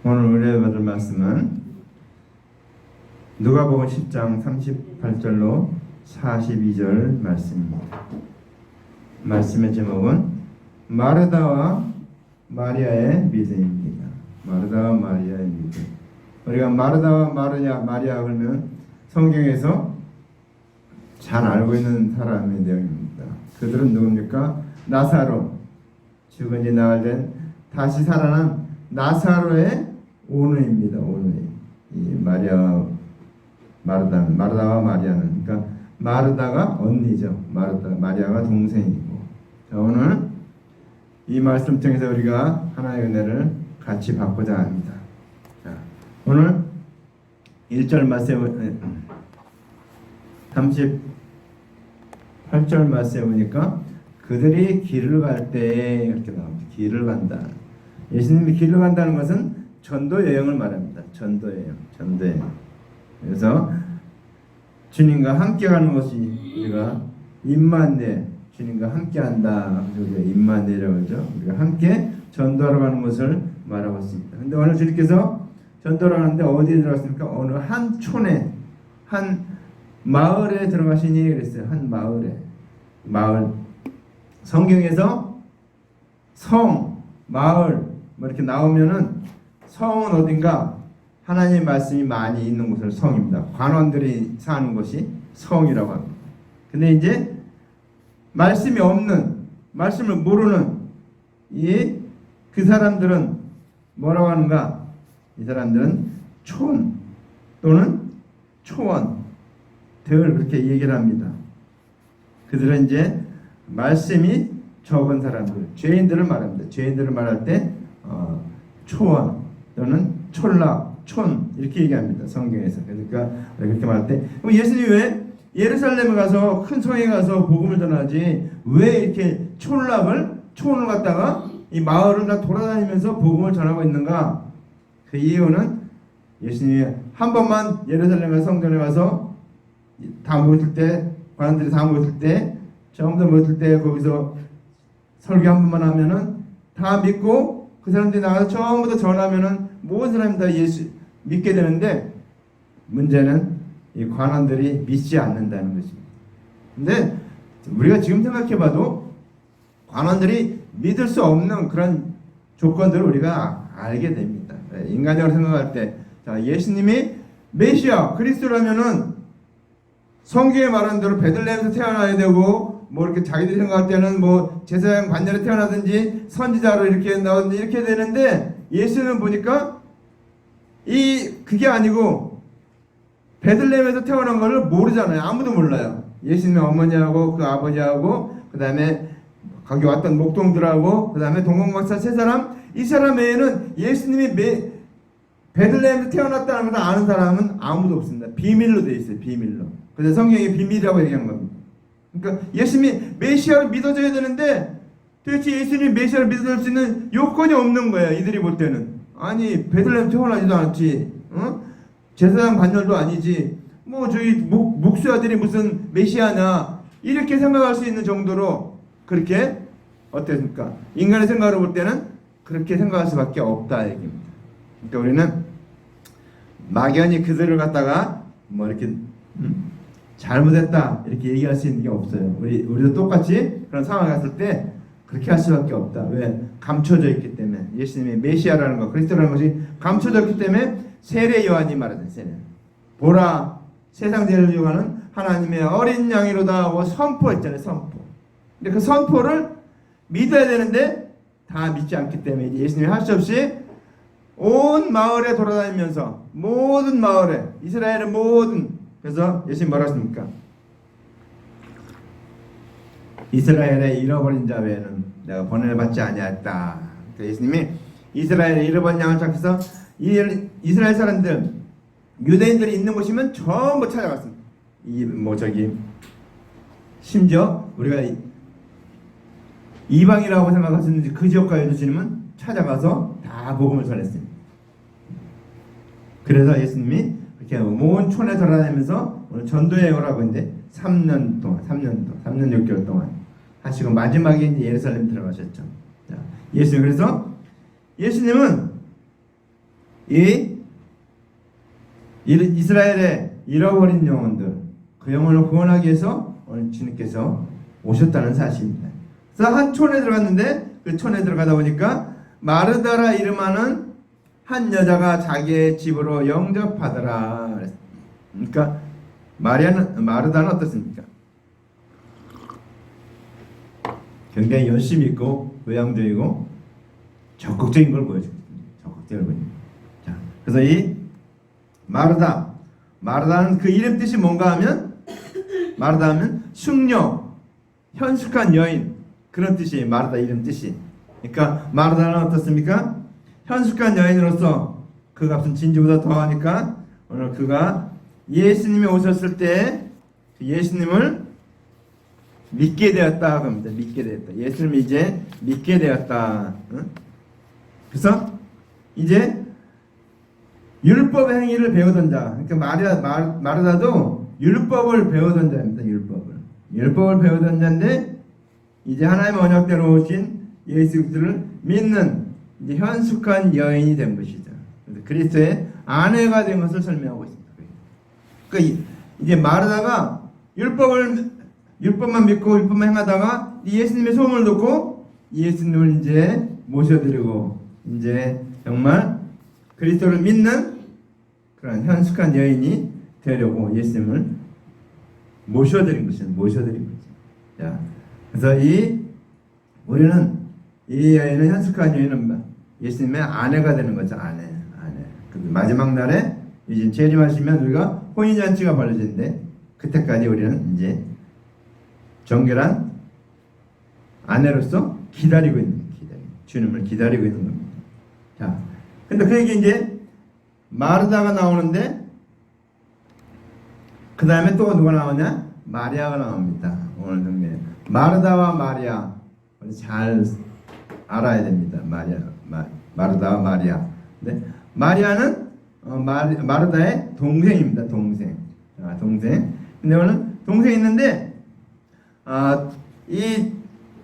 오늘 은혜 받을 말씀은 누가복음 10장 38절로 42절 말씀입니다. 말씀의 제목은 마르다와 마리아의 믿음입니다. 마르다와 마리아의 믿음. 우리가 마르다와 마리아 그러면 성경에서 잘 알고 있는 사람의 내용입니다. 그들은 누굽니까? 나사로, 죽은 지 나흘 된 다시 살아난 나사로의 오누입니다. 오누이. 이 마르다와 마리아는, 그러니까 마르다가 언니죠. 마리아가 동생이고. 자, 오늘 이 말씀 통해서 우리가 하나의 은혜를 같이 받고자 합니다. 자, 오늘 1절 말씀 38절 말씀에 보니까 그들이 길을 갈 때 이렇게 나옵니다. 길을 간다. 예수님이 길을 간다는 것은 전도 여행을 말합니다. 전도 여행. 그래서 주님과 함께 가는 것이 우리가 임마누엘, 주님과 함께 한다. 우리가 임마누엘이라고 하죠. 우리가 함께 전도하러 가는 것을 말하고 있습니다. 근데 오늘 주님께서 전도를 하는데 어디에 들어갔습니까? 어느 한 촌에, 한 마을에 들어가시니 그랬어요. 한 마을. 성경에서 성, 마을 뭐 이렇게 나오면은 성은 어딘가 하나님의 말씀이 많이 있는 곳을 성입니다. 관원들이 사는 곳이 성이라고 합니다. 근데 이제 말씀이 없는, 말씀을 모르는 그 사람들은 뭐라고 하는가? 이 사람들은 촌 또는 초원들 그렇게 얘기를 합니다. 그들은 이제 말씀이 적은 사람들, 죄인들을 말합니다. 죄인들을 말할 때 초원 또는 촌락, 촌 이렇게 얘기합니다. 성경에서. 그러니까 그렇게 말할 때 예수님이 왜 예루살렘에 가서 큰 성에 가서 복음을 전하지 왜 이렇게 촌을 갖다가 이 마을을 다 돌아다니면서 복음을 전하고 있는가? 그 이유는 예수님이 한 번만 예루살렘 성전에 가서 다 모였을 때, 관원들이 다 모였을 때, 전부 모였을 때 거기서 설교 한 번만 하면은 다 믿고 그 사람들이 나가서 전부 다 전하면은 모든 사람이 다 예수 믿게 되는데 문제는 이 관원들이 믿지 않는다는 것입니다. 근데 우리가 지금 생각해봐도 관원들이 믿을 수 없는 그런 조건들을 우리가 알게 됩니다. 인간적으로 생각할 때, 자, 예수님이 메시아 그리스도라면은 성경에 말한 대로 베들레헴에서 태어나야 되고 뭐 이렇게 자기들이 생각할 때는 뭐 제사장 반열에 태어나든지 선지자로 이렇게 나오든지 이렇게 되는데 예수는 보니까 그게 아니고 베들레헴에서 태어난 걸 모르잖아요. 아무도 몰라요. 예수님의 어머니하고 그 아버지하고 그 다음에 거기 왔던 목동들하고 그 다음에 동방박사 세 사람, 이 사람 외에는 예수님이 베들레헴에서 태어났다는 것을 아는 사람은 아무도 없습니다. 비밀로 되어 있어요. 비밀로. 그래서 성경이 비밀이라고 얘기한 겁니다. 그러니까 예수님이 메시아를 믿어줘야 되는데 도대체 예수님이 메시아를 믿어줄 수 있는 요건이 없는 거예요. 이들이 볼 때는. 아니 베들레헴 태어나지도 않지, 제사장 반열도 아니지, 뭐 저기 목수아들이 무슨 메시아냐 이렇게 생각할 수 있는 정도로 그렇게 어땠습니까? 인간의 생각으로 볼 때는 그렇게 생각할 수밖에 없다 얘기입니다. 그러니까 우리는 막연히 그들을 갖다가 뭐 이렇게 잘못했다 이렇게 얘기할 수 있는 게 없어요. 우리도 똑같이 그런 상황에 갔을 때 그렇게 할 수밖에 없다. 왜? 감춰져 있기 때문에. 예수님이 메시아라는 것, 그리스도라는 것이 감춰져 있기 때문에 세례 요한이 말하는 세례. 보라, 세상 죄를 요하는 하나님의 어린 양이로다 하고 선포했잖아요. 선포. 근데 그 선포를 믿어야 되는데 다 믿지 않기 때문에 예수님이 할 수 없이 온 마을에 돌아다니면서 모든 마을에 이스라엘의 모든, 그래서 예수님 뭐라 하십니까? 이스라엘의 잃어버린 자 외에는 내가 번뇌를 받지 아니하였다. 예수님이 이스라엘의 잃어버린 양을 찾아서 이스라엘 사람들, 유대인들이 있는 곳이면 전부 찾아갔습니다. 심지어 우리가 이방이라고 생각하시는지 그 지역까지도 주님은 찾아가서 다 복음을 전했습니다. 그래서 예수님이 이렇게 온 촌에 돌아다니면서 오늘 전도여행을 하고 있는데 3년 6개월 동안 하시고 마지막에 이제 예루살렘 들어가셨죠. 자, 그래서 예수님은 이 이스라엘의 잃어버린 영혼들, 그 영혼을 구원하기 위해서 오늘 주님께서 오셨다는 사실입니다. 그래서 한 촌에 들어갔는데 그 촌에 들어가다 보니까 마르다라 이름하는 한 여자가 자기의 집으로 영접하더라. 그러니까 마르다는 어떻습니까? 굉장히 열심히 있고 외향적이고 적극적인 걸 보여줍니다. 적극적인 걸. 자, 그래서 이 마르다는 그 이름 뜻이 뭔가 하면 마르다 하면 숙녀, 현숙한 여인, 그런 뜻이에요. 마르다 이름 뜻이. 그러니까 마르다는 어떻습니까? 현숙한 여인으로서 그 값은 진주보다 더하니까 오늘 그가 예수님이 오셨을 때 예수님을 믿게 되었다 합니다. 믿게 되었다. 예수님을 이제 믿게 되었다. 응? 그래서 이제 율법의 행위를 배우던 자. 그러니까 마르다도 율법을 배우던 자입니다. 율법을 배우던 자인데 이제 하나님의 언약대로 오신 예수 그리스도를 믿는 이제 현숙한 여인이 된 것이죠. 그리스도의 아내가 된 것을 설명하고 있습니다. 그러니까 이제 마르다가 율법만 믿고 율법만 행하다가 예수님의 소문을 듣고 예수님을 이제 모셔드리고 이제 정말 그리스도를 믿는 그런 현숙한 여인이 되려고 예수님을 모셔드린 거죠. 자, 그래서 우리는 이 여인은 현숙한 여인은 예수님의 아내가 되는 거죠. 아내. 마지막 날에 이제 재림하시면 우리가 혼인잔치가 벌어지는데 그때까지 우리는 이제 정결한 아내로서 기다리고 있는 주님을 기다리고 있는 겁니다. 자, 근데 그 얘기 이제 마르다가 나오는데 그 다음에 또 누가 나오냐? 마리아가 나옵니다. 오늘 등에 마르다와 마리아 잘 알아야 됩니다. 마르다와 마리아. 네? 마리아는 마르다의 동생입니다. 동생. 근데 오늘 동생이 있는데 이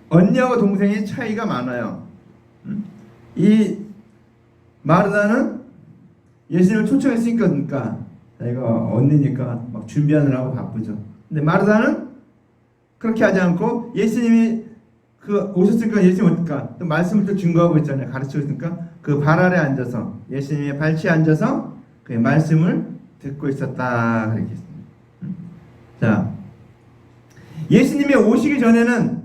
언니하고 동생이 차이가 많아요. 이 마르다는 예수님을 초청했으니까 그러니까 자기가 언니니까 막 준비하느라고 바쁘죠. 근데 마르다는 그렇게 하지 않고 예수님이 오셨으니까 예수님 어떨까? 또 말씀을 또 증거하고 있잖아요. 가르치고 있으니까 그 발 아래 앉아서 예수님의 발치에 앉아서 그 말씀을 듣고 있었다. 그렇게 했습니다. 자, 예수님이 오시기 전에는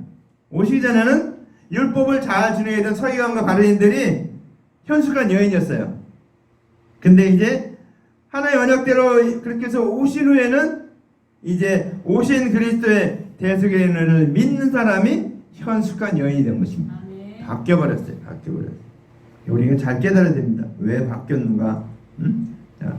율법을 잘 준행했던 서기관과 바리새인들이 현숙한 여인이었어요. 근데 이제 하나의 언약대로 그렇게 해서 오신 후에는 이제 오신 그리스도의 대속인을 믿는 사람이 현숙한 여인이 된 것입니다. 바뀌어버렸어요. 우리가 잘 깨달아야 됩니다. 왜 바뀌었는가? 자,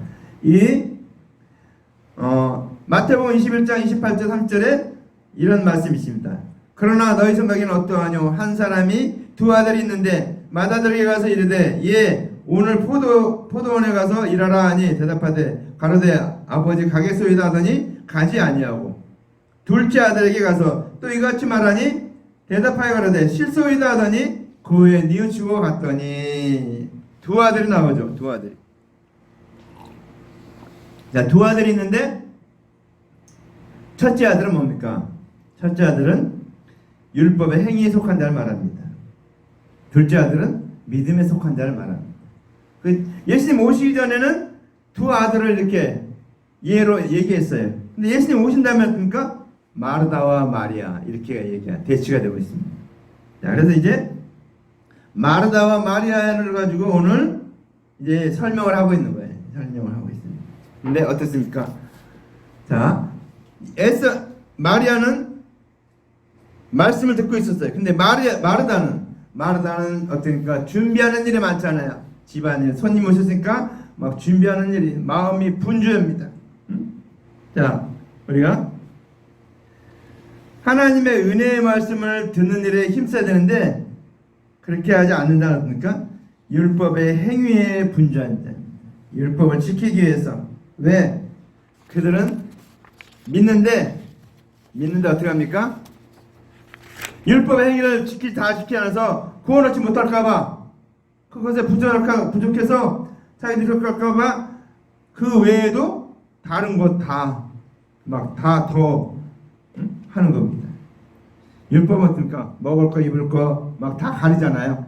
마태복음 21장 28절 3절에 이런 말씀이 있습니다. 그러나 너희 생각에는 어떠하뇨? 한 사람이 두 아들이 있는데 맏아들에게 가서 이르되 예 오늘 포도원에 가서 일하라 하니 대답하되 가로되 아버지 가겠소이다 하더니 가지 아니하고 둘째 아들에게 가서 또 이같이 말하니 대답하여 가로되 실소이다 하더니 그 후에 뉘우치고 갔더니 두 아들이 나오죠. 두 아들이. 자, 두 아들이 있는데 첫째 아들은 뭡니까? 첫째 아들은 율법의 행위에 속한 자를 말합니다. 둘째 아들은 믿음에 속한 자를 말합니다. 예수님 오시기 전에는 두 아들을 이렇게 예로 얘기했어요. 근데 예수님 오신다면 그러니까 마르다와 마리아 이렇게 대치가 되고 있습니다. 자, 그래서 이제 마르다와 마리아를 가지고 오늘 이제 설명을 하고 있는 거예요. 근데 어떻습니까? 자, 마리아는 말씀을 듣고 있었어요. 근데 마르다는 어떻습니까? 준비하는 일이 많잖아요. 집안에 손님 오셨으니까 막 준비하는 일이 마음이 분주합니다. 자, 우리가 하나님의 은혜의 말씀을 듣는 일에 힘써야 되는데 그렇게 하지 않는다는 겁니까? 율법의 행위에 분주한 자. 율법을 지키기 위해서. 왜? 그들은 믿는데 어떻게 합니까? 율법의 행위를 다 지키면서 구원 얻지 못할까봐 그것에 부족해서 자기들이 쫓길까봐 그 외에도 다른 것 다 막 다 더 하는 겁니다. 율법은 어떻습니까? 먹을 거 입을 거 막 다 가리잖아요.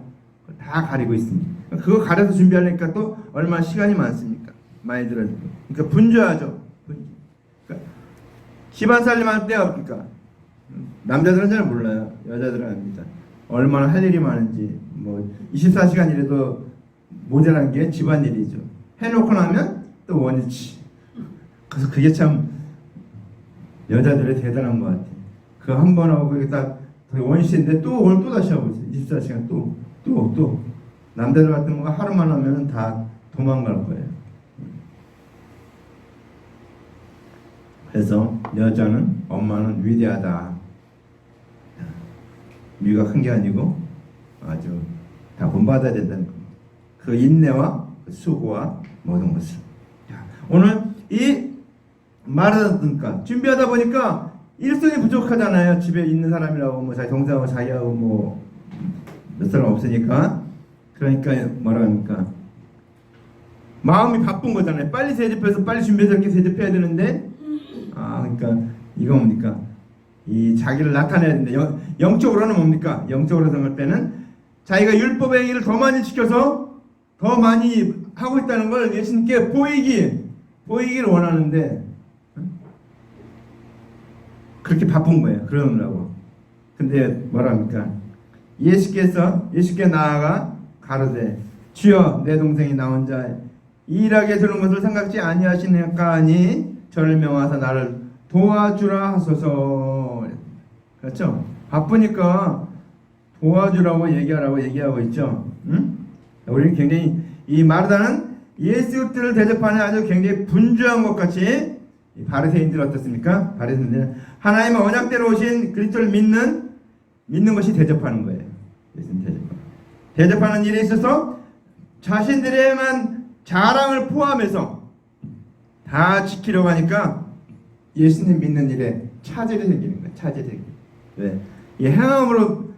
다 가리고 있습니다. 그거 가려서 준비하니까 또 얼마나 시간이 많습니까? 많이 들어요. 그러니까 분주하죠. 그러니까 집안 살림할 때 어떻습니까? 남자들은 잘 몰라요. 여자들은 압니다. 얼마나 할 일이 많은지. 뭐 24시간 일해도 모자란 게 집안일이죠. 해놓고 나면 또 원위치. 그래서 그게 참 여자들의 대단한 것 같아요. 그 한 번 하고 그게 딱 원시인데 또 오늘 또 다시 하고 있어요. 24시간 또 남자들 같은 거 하루만 하면 다 도망갈 거예요. 그래서 여자는 엄마는 위대하다. 미가 큰 게 아니고 아주 다 본받아야 된다는 겁니다. 그 인내와 그 수고와 모든 것을. 오늘 이 말하니까 준비하다 보니까 일손이 부족하잖아요. 집에 있는 사람이라고 뭐 자기 동생하고 자기하고 뭐 몇 사람 없으니까. 그러니까 뭐라 합니까? 마음이 바쁜 거잖아요. 빨리 세집해서 빨리 준비해서 이렇게 세집해야 되는데 그러니까 이거 뭡니까? 이 자기를 나타내야 되는데 영적으로는 뭡니까? 영적으로 생각할 때는 자기가 율법의 행위를 더 많이 지켜서 더 많이 하고 있다는 걸 예수님께 보이기를 원하는데 그렇게 바쁜 거예요. 그러느라고. 근데 뭐라 합니까? 예수께 나아가 가로되 주여 내 동생이 나 혼자 일하게 되는 것을 생각지 아니하시니까 하니 저를 명하사 나를 도와주라 하소서. 그렇죠? 바쁘니까 도와주라고 얘기하고 있죠. 응? 우리는 굉장히 이 마르다는 예수를 대접하는 아주 굉장히 분주한 것 같이 바리새인들 어떻습니까? 바리새인들은 하나님의 언약대로 오신 그리스도를 믿는 것이 대접하는 거예요. 예수님 대접하는 일에 있어서 자신들의만 자랑을 포함해서 다 지키려고 하니까 예수님 믿는 일에 차질이 생기는 거예요. 차질이. 왜? 이 행함으로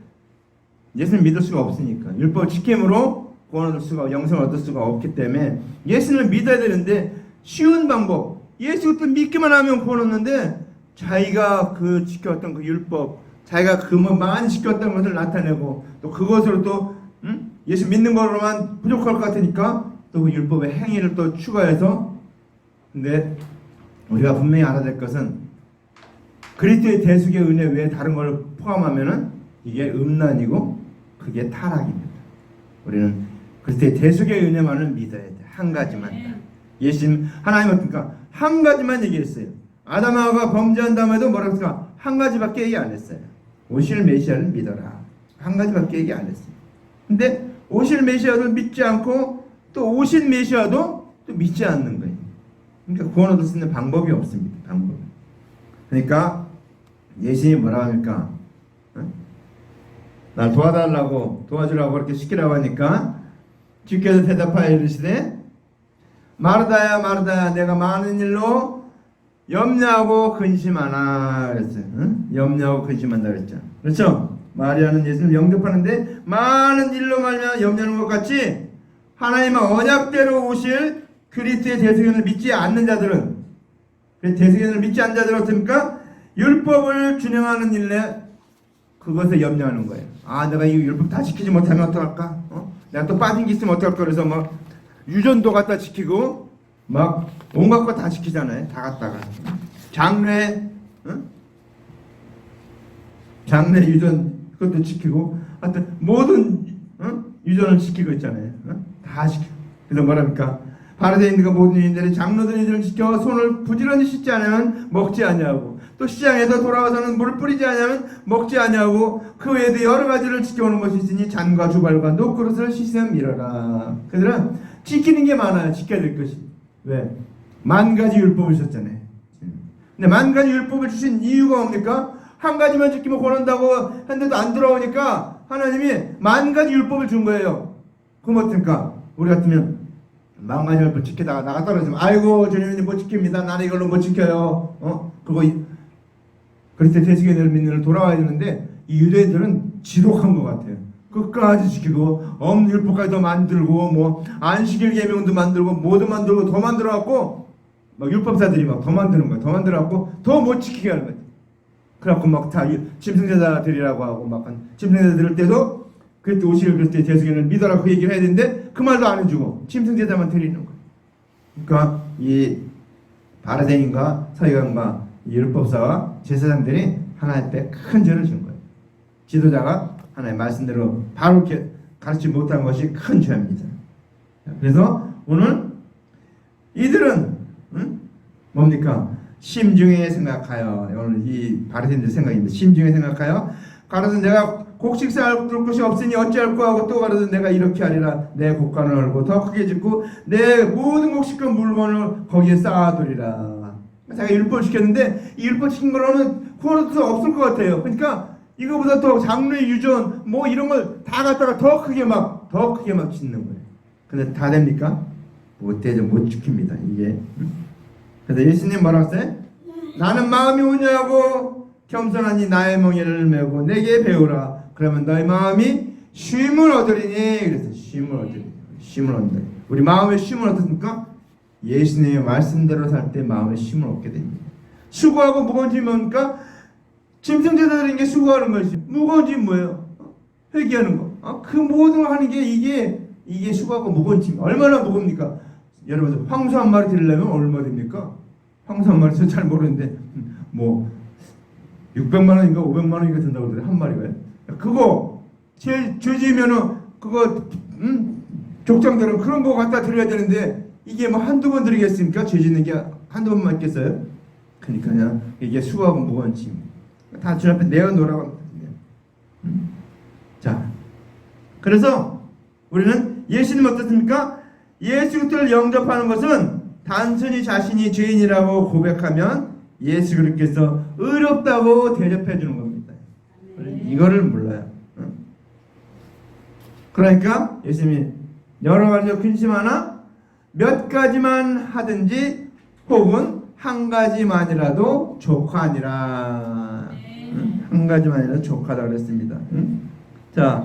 예수님 믿을 수가 없으니까. 율법 지킴으로 구원을 얻을 수가, 영생을 얻을 수가 없기 때문에 예수님을 믿어야 되는데 쉬운 방법. 예수 그리스도 믿기만 하면 구원 얻는데 자기가 그 지켰던 그 율법, 자기가 그 뭐 많이 지켰던 것을 나타내고 또 그것으로 또 예수 믿는 거로만 부족할 것 같으니까 또 그 율법의 행위를 또 추가해서. 근데 우리가 분명히 알아야 될 것은 그리스도의 대속의 은혜 외에 다른 걸 포함하면은 이게 음란이고 그게 타락입니다. 우리는 그리스도의 대속의 은혜만을 믿어야 돼. 한 가지만. 예수님 하나님 어떻습니까? 한 가지만 얘기했어요. 아담하가 범죄한 다음에도 뭐라고 했을까? 한 가지밖에 얘기 안 했어요. 오실 메시아를 믿어라. 한 가지밖에 얘기 안 했어요. 근데 오실 메시아도 믿지 않고 또 오신 메시아도 또 믿지 않는 거예요. 그러니까 구원 얻을 수 있는 방법이 없습니다. 방법. 그러니까 예수님이 뭐라 합니까? 날 도와주라고 그렇게 시키라고 하니까 주께서 대답하여 이르시되 마르다야 마르다야 내가 많은 일로 염려하고 근심하나 그랬어요. 염려하고 근심한다 그랬죠. 그렇죠? 마리아는 예수님을 영접하는데 많은 일로 말미암아 염려하는 것 같이 하나님의 언약대로 오실 그리스도의 대속연을 믿지 않는 자들은, 대속연을 믿지 않는 자들은 어떻습니까? 율법을 준행하는 일에 그것에 염려하는 거예요. 내가 이 율법 다 지키지 못하면 어떡할까? 내가 또 빠진 게 있으면 어떡할까? 그래서 막 유전도 갖다 지키고 막 온갖 거 다 지키잖아요. 다 갖다가 장례 유전 그것도 지키고 하여튼 모든 유전을 지키고 있잖아요. 다 지켜. 그래서 뭐랍니까? 바리새인들과 모든 유인들이 장로들 이들을 지켜 손을 부지런히 씻지 않으면 먹지 아니하고 또 시장에서 돌아와서는 물을 뿌리지 않으면 먹지 아니하고 그 외에도 여러 가지를 지켜오는 것이 있으니 잔과 주발과 녹그릇을 씻으며 밀어라. 그들은 지키는 게 많아요. 지켜야 될 것이. 왜? 만 가지 율법을 주셨잖아요. 근데 만 가지 율법을 주신 이유가 뭡니까? 한 가지만 지키면 권한다고 했는데도 안 들어오니까 하나님이 만 가지 율법을 준 거예요. 그럼 어떻습니까? 우리 같으면 만 가지 율법 지키다가 나가 떨어지면 아이고 주님이 못 지킵니다. 나는 이걸로 못 지켜요. 그거 그리스도의 대속의 은혜를 믿는 일 돌아와야 되는데 이 유대인들은 지독한 것 같아요. 끝까지 지키고 율법까지 더 만들고 뭐 안식일 계명도 만들고 뭐도 만들고 더 만들어 갖고 막 율법사들이 막 더 만드는 거야. 더 만들어 갖고 더 못 지키게 하는 거야. 그래갖고 막 다 짐승제자 드리라고 하고 막 짐승제자 드릴 때도 그때 오실 그때 대속인을 믿어라 그 얘기를 해야 되는데 그 말도 안 해주고 짐승제자만 드리는 거야. 그러니까 이 바리새인과 서기관과 율법사와 제사장들이 하나님 앞에 큰 죄를 진 거예요. 지도자가 하나님의 말씀대로 바로 이렇게 가르치지 못한 것이 큰 죄입니다. 그래서 오늘 이들은 뭡니까? 심중에 생각하여, 오늘 이 바리새인들 생각입니다. 심중에 생각하여 가로되 내가 곡식사 둘 것이 없으니 어찌할꼬 하고 또 가로되 내가 이렇게 하리라 내 곡간을 헐고 더 크게 짓고 내 모든 곡식과 물건을 거기에 쌓아두리라. 자기가 율법을 시켰는데 이 율법 시킨 거로는 구원할 수 없을 것 같아요. 그러니까 이거보다 더 장로의 유전 뭐 이런 걸 다 갖다가 더 크게 막 짓는 거예요. 근데 다 됩니까? 못되죠. 못 지킵니다. 이게. 그래서 예수님 뭐라고 했어요? 나는 마음이 온유하고 겸손하니 나의 멍에를 메고 내게 배우라. 그러면 너희 마음이 쉼을 얻으리니. 그래서 쉼을 얻으리니. 쉼을 얻으리니. 우리 마음의 쉼을 얻습니까? 예수님의 말씀대로 살 때 마음의 쉼을 얻게 됩니다. 수고하고 무거운 짐이 뭡니까? 짐승제자들인 게 수고하는 것이. 무거운 짐 뭐예요? 회개하는 거. 그 모든 걸 하는 게 이게 수고하고 무거운 짐. 얼마나 무겁니까? 여러분 황소 한 마리 드리려면 얼마 됩니까? 황소 한 마리 잘 모르는데 뭐 600만 원인가 500만 원인가 든다고 그러더래 한 마리가요. 그거 죄지면은 그거 족장들은 그런 거 갖다 드려야 되는데 이게 뭐 한두 번 드리겠습니까? 죄 짓는 게 한두 번만 있겠어요? 그러니까요 이게 수고하고 무거운 짐. 다 주 앞에 내어놓으라고 합니다. 자, 그래서 우리는 예수님 어떻습니까? 예수 그리스도를 영접하는 것은 단순히 자신이 죄인이라고 고백하면 예수 그리스도께서 의롭다고 대접해 주는 겁니다. 이거를 몰라요. 그러니까 예수님이 여러 가지로 근심 하나 몇 가지만 하든지 혹은 한 가지만이라도 족하니라. 한 가지만이라도 족하다 그랬습니다. 자,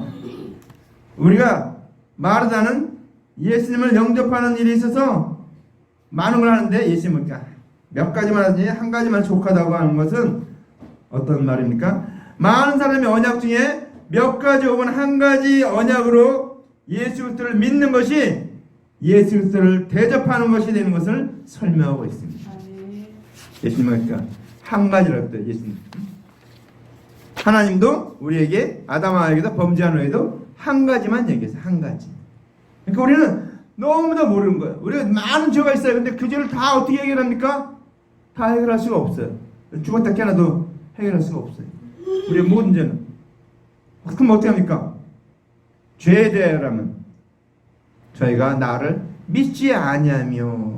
우리가 마르다는 예수님을 영접하는 일이 있어서 많은 걸 하는데 예수님은 몇 가지만 하든지 한 가지만 족하다고 하는 것은 어떤 말입니까? 많은 사람이 언약 중에 몇 가지 혹은 한 가지 언약으로 예수 그리스도를 믿는 것이 예수 그리스도를 대접하는 것이 되는 것을 설명하고 있습니다. 예수님은 그러니까 한 가지라고 했어요. 예수님. 하나님도 우리에게 아담아에게도 범죄한 후에도 한 가지만 얘기했어요. 한 가지. 그러니까 우리는 너무나 모르는 거예요. 우리가 많은 죄가 있어요. 근데 그 죄를 다 어떻게 해결합니까? 다 해결할 수가 없어요. 죽었다 깨어나도 해결할 수가 없어요. 우리의 모든 죄는. 그럼 어떻게 합니까? 죄에 대하여라면 저희가 나를 믿지 아니하며.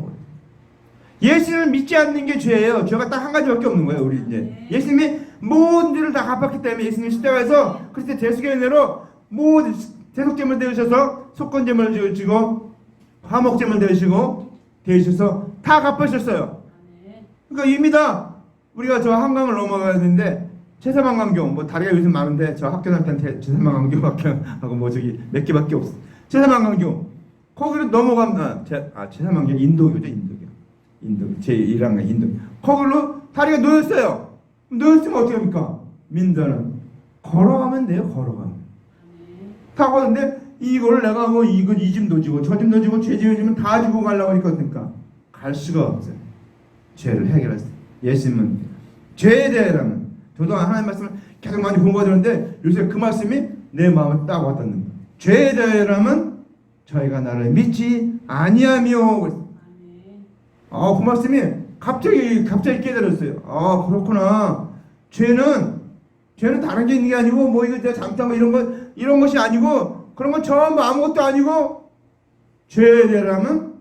예수님을 믿지 않는 게 죄예요. 죄가 딱 한 가지밖에 없는 거예요. 우리 이제 예수님이 모든 죄를 다 갚았기 때문에 예수님이 십자가에서 그리스도의 대속의 은혜로 모든 대속죄물 되으셔서 속건죄물 지고 화목죄물 되으셔서 다 갚으셨어요. 그러니까 이미 다 우리가 저 한강을 넘어가야 되는데 제사망강경 뭐 다리가 요즘 많은데 저 학교 다닐 때는 제사망강경 학교하고 뭐 저기 몇 개밖에 없어. 제사망강경 거기로 넘어가면 제사망경 인도교죠. 인도교 제1학년 인도교 거기로 다리가 놓였어요. 놓였으면 어떻게 합니까? 민다는 걸어가면 돼요. 걸어가면 다 가는데 이걸 내가 뭐 이거 이 짐도 지고 저 짐도 지고 죄 지으면 다 지고 가려고 하니까 갈 수가 없어요. 죄를 해결했어요. 예수님은 죄에 대해서는 저도 하나님 말씀을 계속 많이 공부하는데 요새 그 말씀이 내 마음에 딱 와닿는 거예요. 죄에 대해서는 저희가 나를 믿지 아니하며. 그 말씀이 갑자기 깨달았어요. 그렇구나. 죄는 다른 게 있는 게 아니고 뭐 이거 잠깐 이런 것이 아니고 그런 건 전부 아무것도 아니고 죄에 대하여는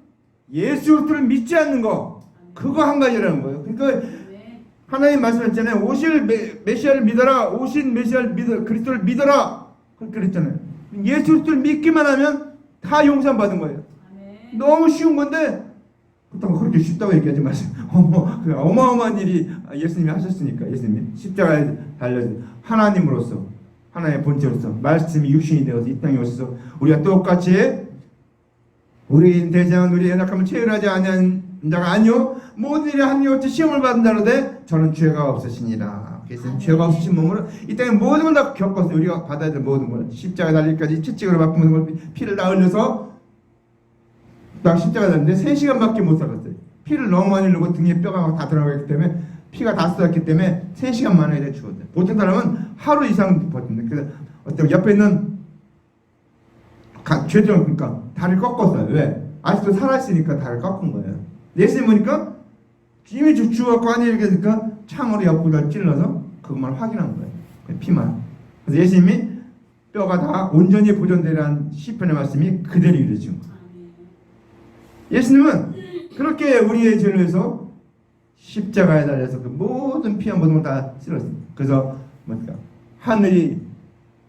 예수 그리스도를 믿지 않는 거 그거 한 가지라는 거예요. 그러니까 하나님 말씀했잖아요. 오실 메시아를 믿어라. 오신 메시아를 믿어 그리스도를 믿어라. 그렇게 그랬잖아요. 예수 그리스도를 믿기만 하면 다 용서받은 거예요. 너무 쉬운 건데 그렇게 쉽다고 얘기하지 마세요. 어마어마한 일이 예수님이 하셨으니까. 예수님이 십자가에 달려서 하나님으로서 하나의 본체로서 말씀이 육신이 되어서 이 땅에 오셔서 우리가 똑같이 우리 대장은 우리 연약함을 체휼하지 아니한 자가 아니요 모든 일에 합리없이 시험을 받는다는데 저는 죄가 없으시니라. 그래서 죄가 없으신 몸으로 이 땅에 모든 걸 다 겪었어요. 우리가 받아야 될 모든 걸 십자가 달리기까지 채찍으로 맞고 모든 걸 피를 다 흘려서 딱 십자가 달는데 3시간밖에 못 살았어요. 피를 너무 많이 흘리고 등에 뼈가 다 들어가기 때문에 피가 다 쏟았기 때문에 3시간 만에 죽었어요. 보통 사람은 하루 이상 버틴다. 그래서 어떤 옆에 있는 죄종 그러니까 다리를 꺾었어요. 왜? 아직도 살아있으니까 다리를 꺾은 거예요. 예수님 보니까 이미 죽었고 아니 이렇게 되니까 창으로 옆구리를 찔러서 그것만 확인한 거예요. 피만. 그래서 예수님이 뼈가 다 온전히 보존되라는 시편의 말씀이 그대로 이루어진 거예요. 예수님은 그렇게 우리의 죄를 위해서 십자가에 달려서 그 모든 피와 모든 걸 다 실었습니다. 그래서 뭡니까? 하늘이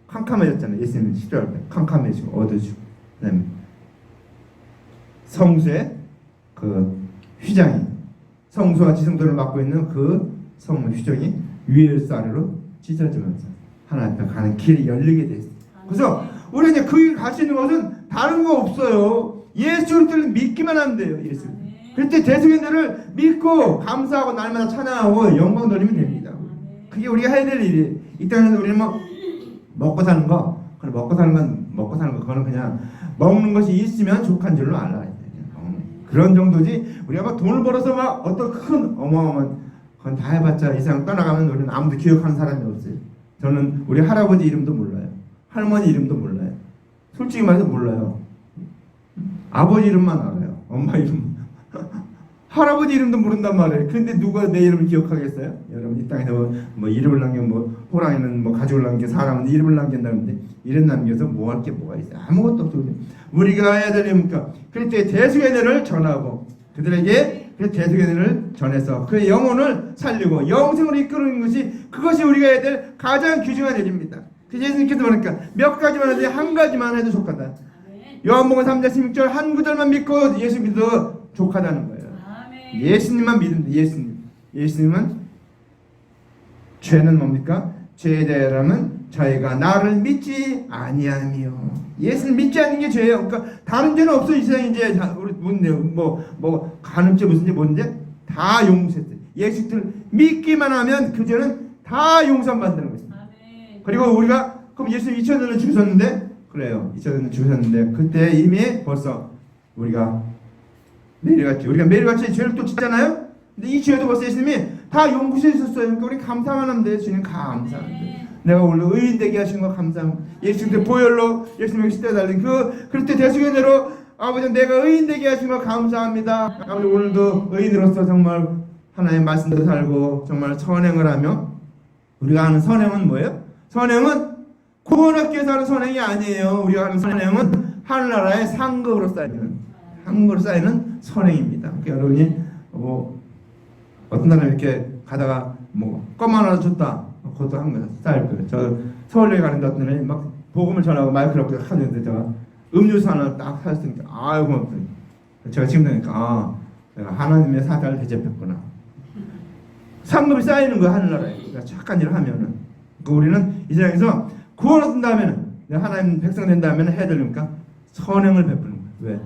캄캄해졌잖아요. 예수님은 십자가할 때 캄캄해지고 어두워지고 그다음에 성수의 그 휘장이 성수와 지성도를 맡고 있는 그 성문 휘장이 위에서 아래로 찢어지면서 하나님 앞에 가는 길이 열리게 됐어요. 그래서 우리 이제 그 길 갈 수 있는 것은 다른 거 없어요. 예수 그리스도를 믿기만 하면 돼요. 예수. 그때 대속인들을 믿고 감사하고 날마다 찬양하고 영광 돌리면 됩니다. 그게 우리가 해야 될 일이에요. 이 땅에서 우리는 뭐 먹고 사는 거, 그래 먹고 사는 거, 그거는 그냥 먹는 것이 있으면 족한 줄로 알아야 돼. 그런 정도지. 우리가 막 돈을 벌어서 막 어떤 큰 어마어마한 그건 다 해봤자 이 세상 떠나가면 우리는 아무도 기억하는 사람이 없어요. 저는 우리 할아버지 이름도 몰라요. 할머니 이름도 몰라요. 솔직히 말해서 몰라요. 아버지 이름만 알아요. 엄마 이름. 할아버지 이름도 모른단 말이에요. 근데 누가 내 이름을 기억하겠어요? 여러분 이 땅에서 뭐 이름을 남겨 뭐 호랑이는 뭐 가족을 남겨 사람은 이름을 남긴다는데 이름 남겨서 뭐 할 게 뭐가 있어요? 아무것도 없어요. 우리가 해야 될 일입니까? 그때 대속의 은혜를 전하고 그들에게 그 대속의 은혜를 전해서 그의 영혼을 살리고 영생으로 이끄는 것이 그것이 우리가 해야 될 가장 귀중한 일입니다. 그래서 예수님께서 그러니까 몇 가지만 해도 한 가지만 해도 족하다. 요한복음 3장 16절 한 구절만 믿고 예수 믿어 족하다는 거예요. 예수님만 믿으면 돼. 예수님은 죄는 뭡니까? 죄에 대하여는 저희가 나를 믿지 아니하며 예수를 믿지 않는 게 죄예요. 그러니까 다른 죄는 없어. 이 세상에 이제 우리 뭐 간음죄 무슨 죄 뭔데 다 용서했어요. 예수를 믿기만 하면 그 죄는 다 용서받는 거예요. 그리고 우리가 그럼 예수님 2000년을 죽으셨는데 그래요. 2000년을 죽으셨는데 그때 이미 벌써 우리가 매일같이 죄를 또 짓잖아요. 근데 이 죄도 벌써 예수님이 다 용서해 주셨어요. 그러니까 우리 감사만 하면 돼요. 주님 감사합니다. 내가 오늘 의인 되게 하신 거 감사합니다. 예수님의 보혈로 예수님의 시대에 달린 그때 대속의 대로 아버지 내가 의인 되게 하신 거 감사합니다. 아버지 오늘도 의인으로서 정말 하나님의 말씀도 살고 정말 선행을 하며 우리가 하는 선행은 뭐예요? 선행은 구원 얻기 위해서 하는 선행이 아니에요. 우리가 하는 선행은 하늘나라의 상급으로 쌓이는 선행입니다. 그러니까 여러분이 어떤 사람이 이렇게 가다가 껌 하나 줬다. 그것도 한 거예요. 쌓일 거예요. 저 서울에 가는데 어떤 사람이 막 복음을 전하고 마이크를 갖고 하는데 제가 음료수 하나 딱 사줬으니까 아유 고맙다. 제가 지금 되니까 내가 하나님의 사자를 대접했구나. 상급이 쌓이는 거예요. 하늘나라에. 그러니까 착한 일을 하면은. 그러니까 우리는 이 세상에서 구원 얻은 다음에는 하나님 백성 된 다음에는 해야 되니까 선행을 베푸는 거예요. 왜?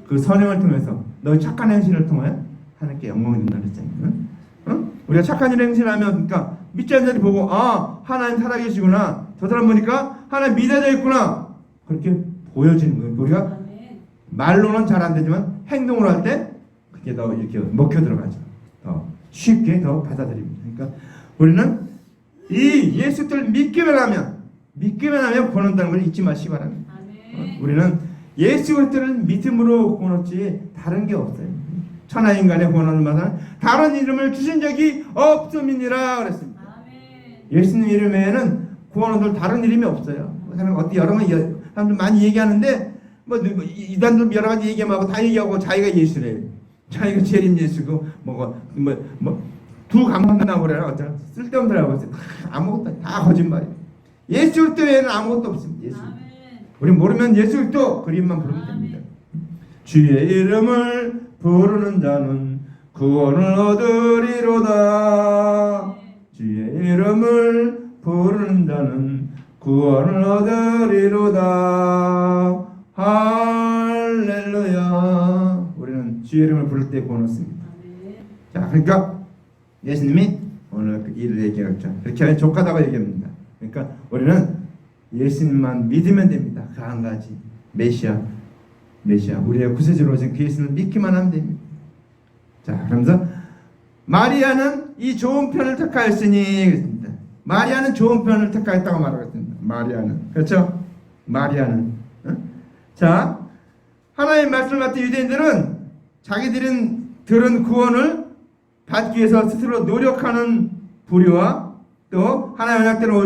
그 선행을 통해서 너희 착한 행실을 통해 하나님께 영광이 된다는 했잖아요. 우리가 착한 일 행실하면 그러니까 믿지 않는 자들이 보고 하나님 살아계시구나. 저 사람 보니까 하나님 믿어져 있구나. 그렇게 보여지는 거예요. 우리가 말로는 잘 안 되지만 행동으로 할 때 그게 더 이렇게 먹혀 들어가죠. 더 쉽게 더 받아들입니다. 그러니까 우리는 이 예수를 믿기만 하면 구원 얻는다는 걸 잊지 마시기 바랍니다. 우리는 예수 그리스도를 믿음으로 구원 얻지 다른 게 없어요. 천하 인간의 구원을 받아 다른 이름을 주신 적이 없음이니라 그랬습니다. 예수님 이름 외에는 구원 얻을 다른 이름이 없어요. 여러 가지 사람들 많이 얘기하는데 이단들 여러 가지 얘기하고 다 얘기하고 자기가 예수래요. 자기가 재림 예수고 두 감당나고 그래라 쓸데없더라고 했어요. 아무것도 다 거짓말이에요. 예수 그리스도 외에는 아무것도 없습니다. 예수. 우리 모르면 예수 그리스도 그림만 부르면 됩니다. 주의 이름을 부르는 자는 구원을 얻으리로다. 주의 이름을 부르는 자는 구원을 얻으리로다. 할렐루야. 우리는 주의 이름을 부를 때 구원 얻습니다. 자, 그러니까 예수님이 오늘 그 일을 얘기했죠. 그렇게 하면 족하다고 얘기합니다. 그러니까 우리는 예수님만 믿으면 됩니다. 그 한 가지 메시아 우리의 구세주로 오신 그 예수님을 믿기만 하면 됩니다. 자, 그러면서 마리아는 이 좋은 편을 택하였으니 그랬습니다. 마리아는 좋은 편을 택하였다고 말하거든요. 마리아는, 그렇죠? 마리아는. 자, 하나님의 말씀을 받던 유대인들은 자기들은 들은 구원을 받기 위해서 스스로 노력하는 부류와 또 하나님의 언약대로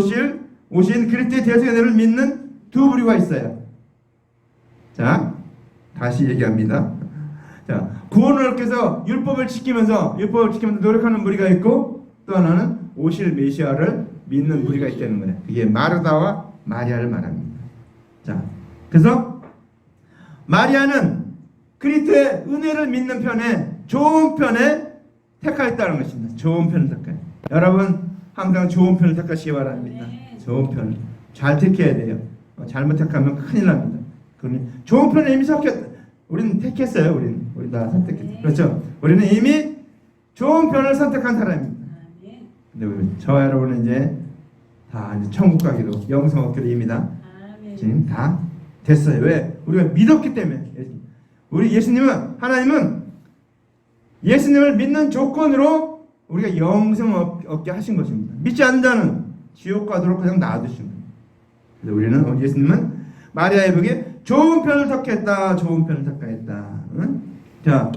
오신 그리스도의 대속의 믿는 두 부류가 있어요. 자, 다시 얘기합니다. 자, 구원을 얻기 위해서 율법을 지키면서 노력하는 무리가 있고, 또 하나는 오실 메시아를 믿는 무리가 있다는 거예요. 그게 마르다와 마리아를 말합니다. 자, 그래서 마리아는 그리스도의 은혜를 믿는 편에, 좋은 편에 택하였다는 것입니다. 좋은 편을 택하여. 여러분 항상 좋은 편을 택하시기 바랍니다. 좋은 편을 잘 택해야 돼요. 잘못 택하면 큰일 납니다. 좋은 편을 이미 우리는 택했어요. 우리 다 선택했어요. 그렇죠? 우리는 이미 좋은 편을 선택한 사람입니다. 근데 저와 여러분은 이제 다 이제 천국 가기로, 영생 얻기로 이미 다 지금 다 됐어요. 왜? 우리가 믿었기 때문에. 우리 하나님은 예수님을 믿는 조건으로 우리가 영생 얻게 하신 것입니다. 믿지 않는 자는 지옥 가도록 그냥 놔두신 겁니다. 그래서 우리는 예수님은 마리아의 벽에 좋은 편을 택했다. 좋은 편을 택했다. 응? 자,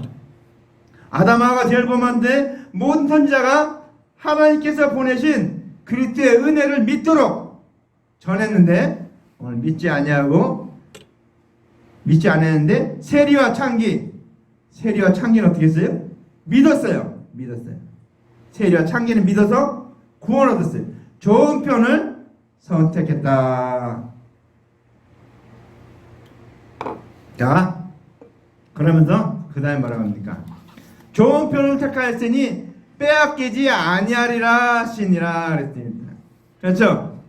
아담하가 제일 범한데 모든 선지자가 하나님께서 보내신 그리스도의 은혜를 믿도록 전했는데 오늘 믿지 않았는데 세리와 창기는 어떻게 했어요? 믿었어요. 세리와 창기는 믿어서 구원 얻었어요. 좋은 편을 선택했다. 자, 그러면서 그 다음에 뭐라고 합니까? 좋은 편을 택하였으니 빼앗기지 아니하리라 하시니라 그랬습니다. 그렇죠?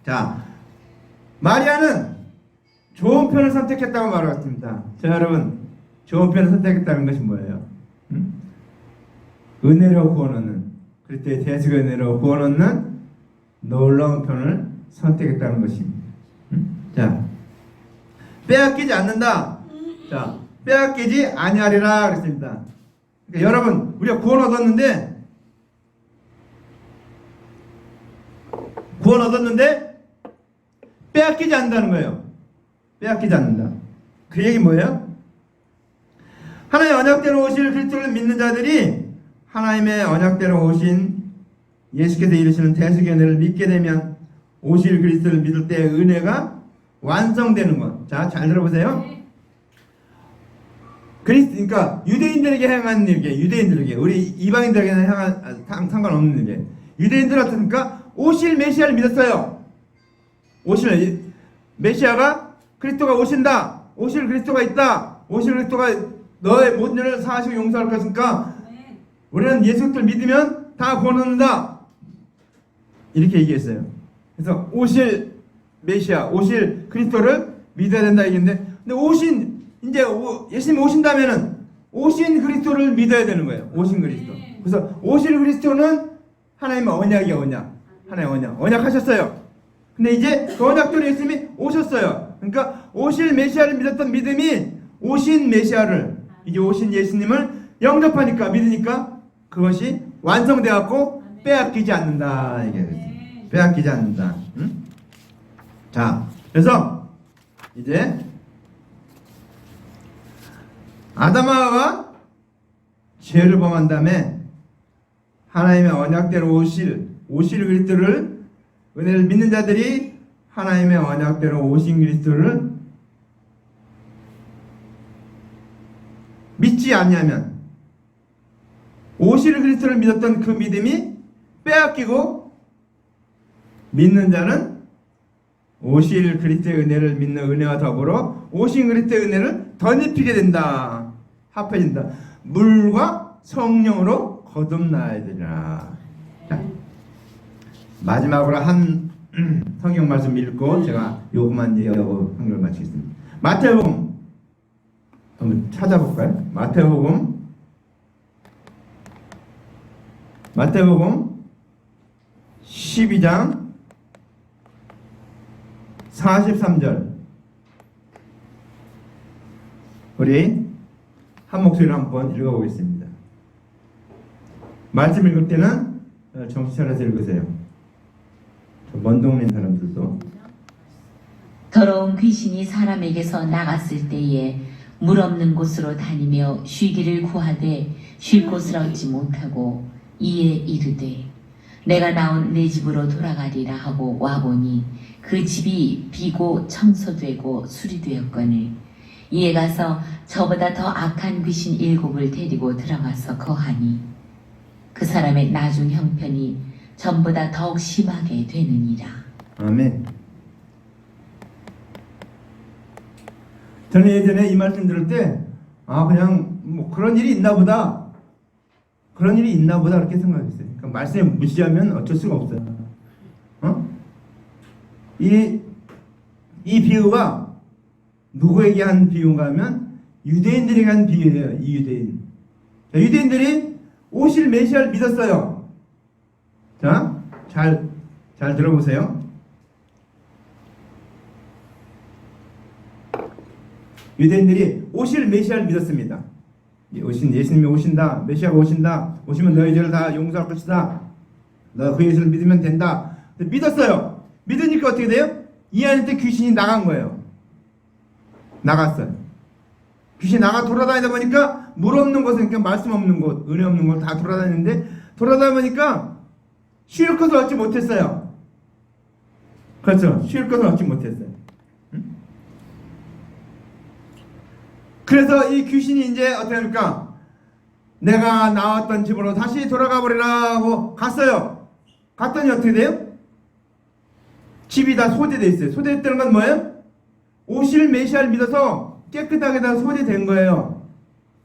자, 마리아는 좋은 편을 선택했다고 말했습니다. 자, 여러분, 좋은 편을 선택했다는 것이 뭐예요? 은혜로 구원 얻는, 그리스도의 대속의 은혜로 구원 얻는 놀라운 편을 선택했다는 것입니다. 자, 빼앗기지 않는다. 자, 빼앗기지 아니하리라 그랬습니다. 그러니까 여러분, 우리가 구원 얻었는데 빼앗기지 않는다는 거예요. 빼앗기지 않는다. 그 얘기 뭐예요? 하나님의 언약대로 오실 그리스도를 믿는 자들이 하나님의 언약대로 오신 예수께서 이루시는 대속의 은혜를 믿게 되면 오실 그리스도를 믿을 때 은혜가 완성되는 것. 자, 잘 들어보세요. 그러니까 유대인들에게 행한 일게, 유대인들에게, 우리 이방인들에게는 상관없는 일게. 유대인들은 어떻습니까? 오실 메시아를 믿었어요. 오실 메시아가, 그리스도가 오신다. 오실 그리스도가 있다. 오실 그리스도가 너의 모든 일을 사하시고 용서할 것이니까 우리는 예수 그리스도를 믿으면 다 구원 얻는다. 이렇게 얘기했어요. 그래서 오실 메시아, 오실 그리스도를 믿어야 된다 얘기인데, 근데 예수님 오신다면은 오신 그리스도를 믿어야 되는 거예요. 오신 그리스도. 그래서 오실 그리스도는 하나님의 언약이야. 하나님의 언약하셨어요. 근데 이제 그 언약대로 예수님이 오셨어요. 그러니까 오실 메시아를 믿었던 믿음이 오신 메시아를, 이제 오신 예수님을 영접하니까, 믿으니까 그것이 완성되었고 빼앗기지 않는다 이게 빼앗기지 않는다. 응? 자, 그래서 이제 아담하와가 죄를 범한 다음에 하나님의 언약대로 오실 그리스도를, 은혜를 믿는 자들이 하나님의 언약대로 오신 그리스도를 믿지 않냐면 오실 그리스도를 믿었던 그 믿음이 빼앗기고, 믿는 자는 오실 그리스도의 은혜를 믿는 은혜와 더불어 오신 그리스도의 은혜를 덧입히게 된다. 합해진다. 물과 성령으로 거듭나야 되리라. 자, 마지막으로 한 성경 말씀 읽고 제가 요것만 얘기하고 한글 마치겠습니다. 마태복음 한번 찾아볼까요? 마태복음 12장 43절 우리 한 목소리로 한번 읽어보겠습니다. 말씀 읽을 때는 정신 차려서 읽으세요. 먼 동네 사람들도. 더러운 귀신이 사람에게서 나갔을 때에 물 없는 곳으로 다니며 쉬기를 구하되 쉴 곳을 얻지 못하고 이에 이르되 내가 나온 내 집으로 돌아가리라 하고 와보니 그 집이 비고 청소되고 수리되었거늘 이에 가서 저보다 더 악한 귀신 7을 데리고 들어가서 거하니 그 사람의 나중 형편이 전보다 더욱 심하게 되느니라. 아멘. 저는 예전에 이 말씀 들을 때 그냥 뭐 그런 일이 있나 보다 그렇게 생각했어요. 그러니까 말씀에 무시하면 어쩔 수가 없어요. 이 비유가 누구에게 한 비유인가 하면 유대인들에게 한 비유예요. 이 유대인들이 오실 메시아를 믿었어요. 자, 잘 들어보세요. 유대인들이 오실 메시아를 믿었습니다. 예수님이 오신다, 메시아가 오신다, 오시면 너희 죄를 다 용서할 것이다, 너 그 예수를 믿으면 된다. 믿었어요. 믿으니까 어떻게 돼요? 이 안에 때 귀신이 나간 거예요. 나갔어요. 귀신이 나가 돌아다니다 보니까 물 없는 곳은 그러니까 말씀 없는 곳, 은혜 없는 곳 다 돌아다니는데 돌아다니다 보니까 쉴 것을 얻지 못했어요. 그렇죠. 쉴 것을 얻지 못했어요. 그래서 이 귀신이 이제 어떻게 합니까? 내가 나왔던 집으로 다시 돌아가 버리라고 갔어요. 갔더니 어떻게 돼요? 집이 다 소재되어 있어요. 소재됐다는 건 뭐예요? 오실 메시아를 믿어서 깨끗하게 다 소재된 거예요.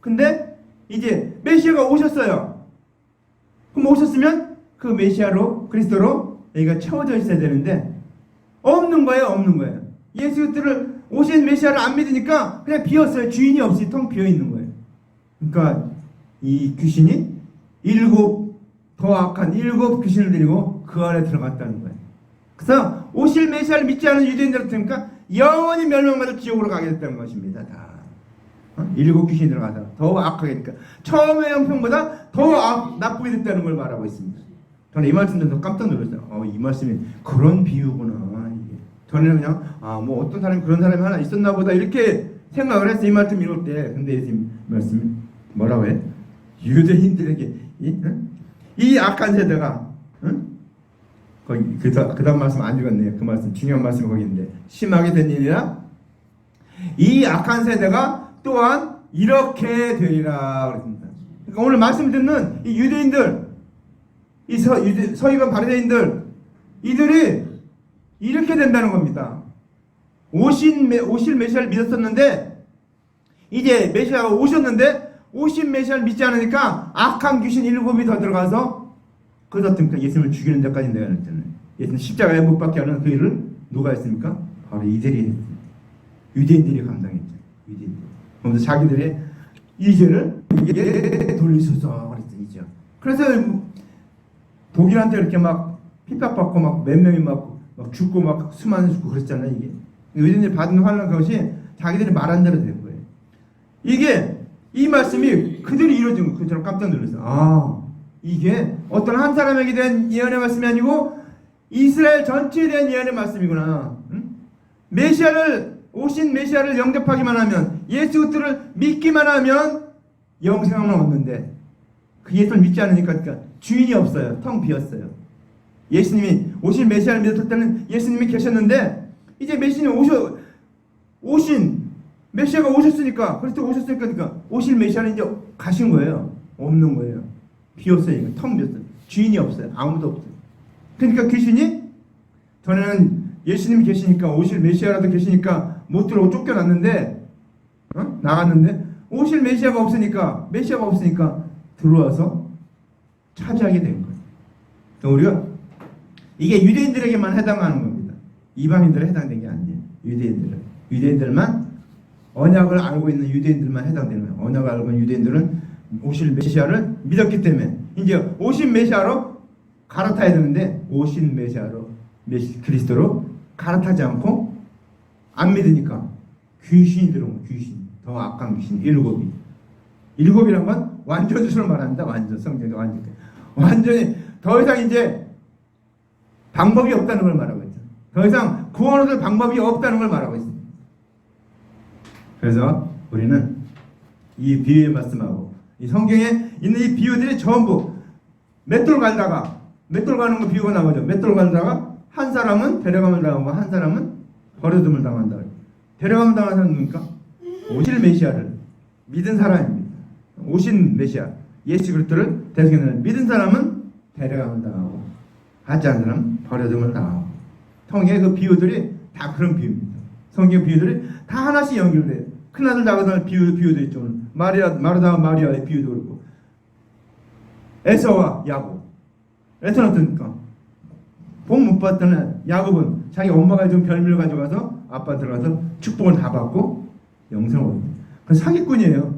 근데 이제 메시아가 오셨어요. 그럼 오셨으면 그 메시아로, 그리스도로 여기가 채워져 있어야 되는데 없는 거예요. 예수 그리스도를 오신 메시아를 안 믿으니까 그냥 비었어요. 주인이 없이 텅 비어 있는 거예요. 그러니까 이 귀신이 더 악한 7 귀신을 데리고 그 안에 들어갔다는 거예요. 그래서 오실 메시아를 믿지 않은 유대인들한테니까 영원히 멸망받을 지옥으로 가게 됐다는 것입니다. 다 7 귀신이 들어가서 더 악하게 되니까 처음의 형편보다 더 나쁘게 됐다는 걸 말하고 있습니다. 저는 이 말씀 듣고 깜짝 놀랐어요. 이 말씀이 그런 비유구나. 저는 그냥 뭐 어떤 사람이 그런 사람이 하나 있었나 보다 이렇게 생각을 했어요. 이 말씀 읽을 때. 근데 예수님 말씀이 뭐라고 해? 유대인들에게 이 악한 세대가 거기 그 다음 말씀 안 읽었네요. 그 말씀 중요한 말씀이 거기 있는데 심하게 된 일이라 이 악한 세대가 또한 이렇게 되리라 그랬습니다. 그러니까 오늘 말씀 듣는 이 유대인들, 이 서기관 바리새인들 이들이 이렇게 된다는 겁니다. 오실 메시아를 믿었었는데 이제 메시아가 오셨는데 오신 메시아를 믿지 않으니까 악한 귀신 7이 더 들어가서 그렇다니까 예수님을 죽이는 데까지 내가 했잖아요. 예수님 십자가에 못 박게 하는 그 일을 누가 했습니까? 바로 이들이 했습니다. 유대인들이 감당했죠. 유대인들. 그러면서 자기들의 이 죄를 돌리소서 그랬죠. 그래서 독일한테 이렇게 막 핍박받고 막 몇 명이 막 죽고 막 수많은 죽고 그랬잖아요. 이게 유대인들이 받은 환난 그것이 자기들이 말한 대로 된 거예요. 이 말씀이 그들이 이루어진 거. 그처럼 깜짝 놀랐어요. 이게 어떤 한 사람에게 대한 예언의 말씀이 아니고 이스라엘 전체에 대한 예언의 말씀이구나. 오신 메시아를 영접하기만 하면, 예수 그리스도를 믿기만 하면 영생을 얻는데 그 예수를 믿지 않으니까 그러니까 주인이 없어요. 텅 비었어요. 예수님이 오신 메시아를 믿었을 때는 예수님이 계셨는데 이제 오신 메시아가 오셨으니까, 그리스도 오셨으니까 그러니까 오실 메시아는 이제 가신 거예요. 없는 거예요. 비었어요. 텅 비었어요. 주인이 없어요. 아무도 없어요. 그러니까 귀신이 전에는 예수님이 계시니까, 오실 메시아라도 계시니까 못 들어오고 쫓겨났는데 나갔는데 오실 메시아가 없으니까 들어와서 차지하게 된 거예요. 우리가 이게 유대인들에게만 해당하는 겁니다. 이방인들에 해당되는 게 아니에요. 유대인들만 언약을 알고 있는 유대인들만 해당되는 거예요. 언약을 알고 있는 유대인들은 오실 메시아를 믿었기 때문에 이제 오신 메시아로 갈아타야 되는데 오신 메시아로 그리스도로 갈아타지 않고 안 믿으니까 귀신이 들어온 거예요. 귀신. 더 악한 귀신. 일곱이란 건 완전 수를 말합니다. 완전 성경에 완전히 더 이상 이제 방법이 없다는 걸 말하고 있죠. 더 이상 구원 얻을 방법이 없다는 걸 말하고 있습니다. 그래서 우리는 이 비유의 말씀하고 이 성경에 있는 이 비유들이 전부 맷돌 가는 거 비유가 나오죠. 맷돌 갈다가 한 사람은 데려감을 당하고 한 사람은 버려둠을 당한다. 데려감을 당한 사람은 누굽니까? 오실 메시아를 믿은 사람입니다. 오신 메시아 예수 그리스도를 대속해내는 믿은 사람은 데려감을 당하고 하지 않은 사람은 버려둠을 당하고 성경의 그 비유들이 다 그런 비유입니다. 성경 비유들이 다 하나씩 연결돼요. 큰아들 작은아들 비유도 있죠. 마르다와 마리아의 비유도 그렇고 에서와 야곱. 에서는 어떻습니까? 복 못 받던 야곱은 자기 엄마가 좀 별미를 가져가서 아빠 들어가서 축복을 다 받고 영생을 얻습니다. 그건 사기꾼이에요.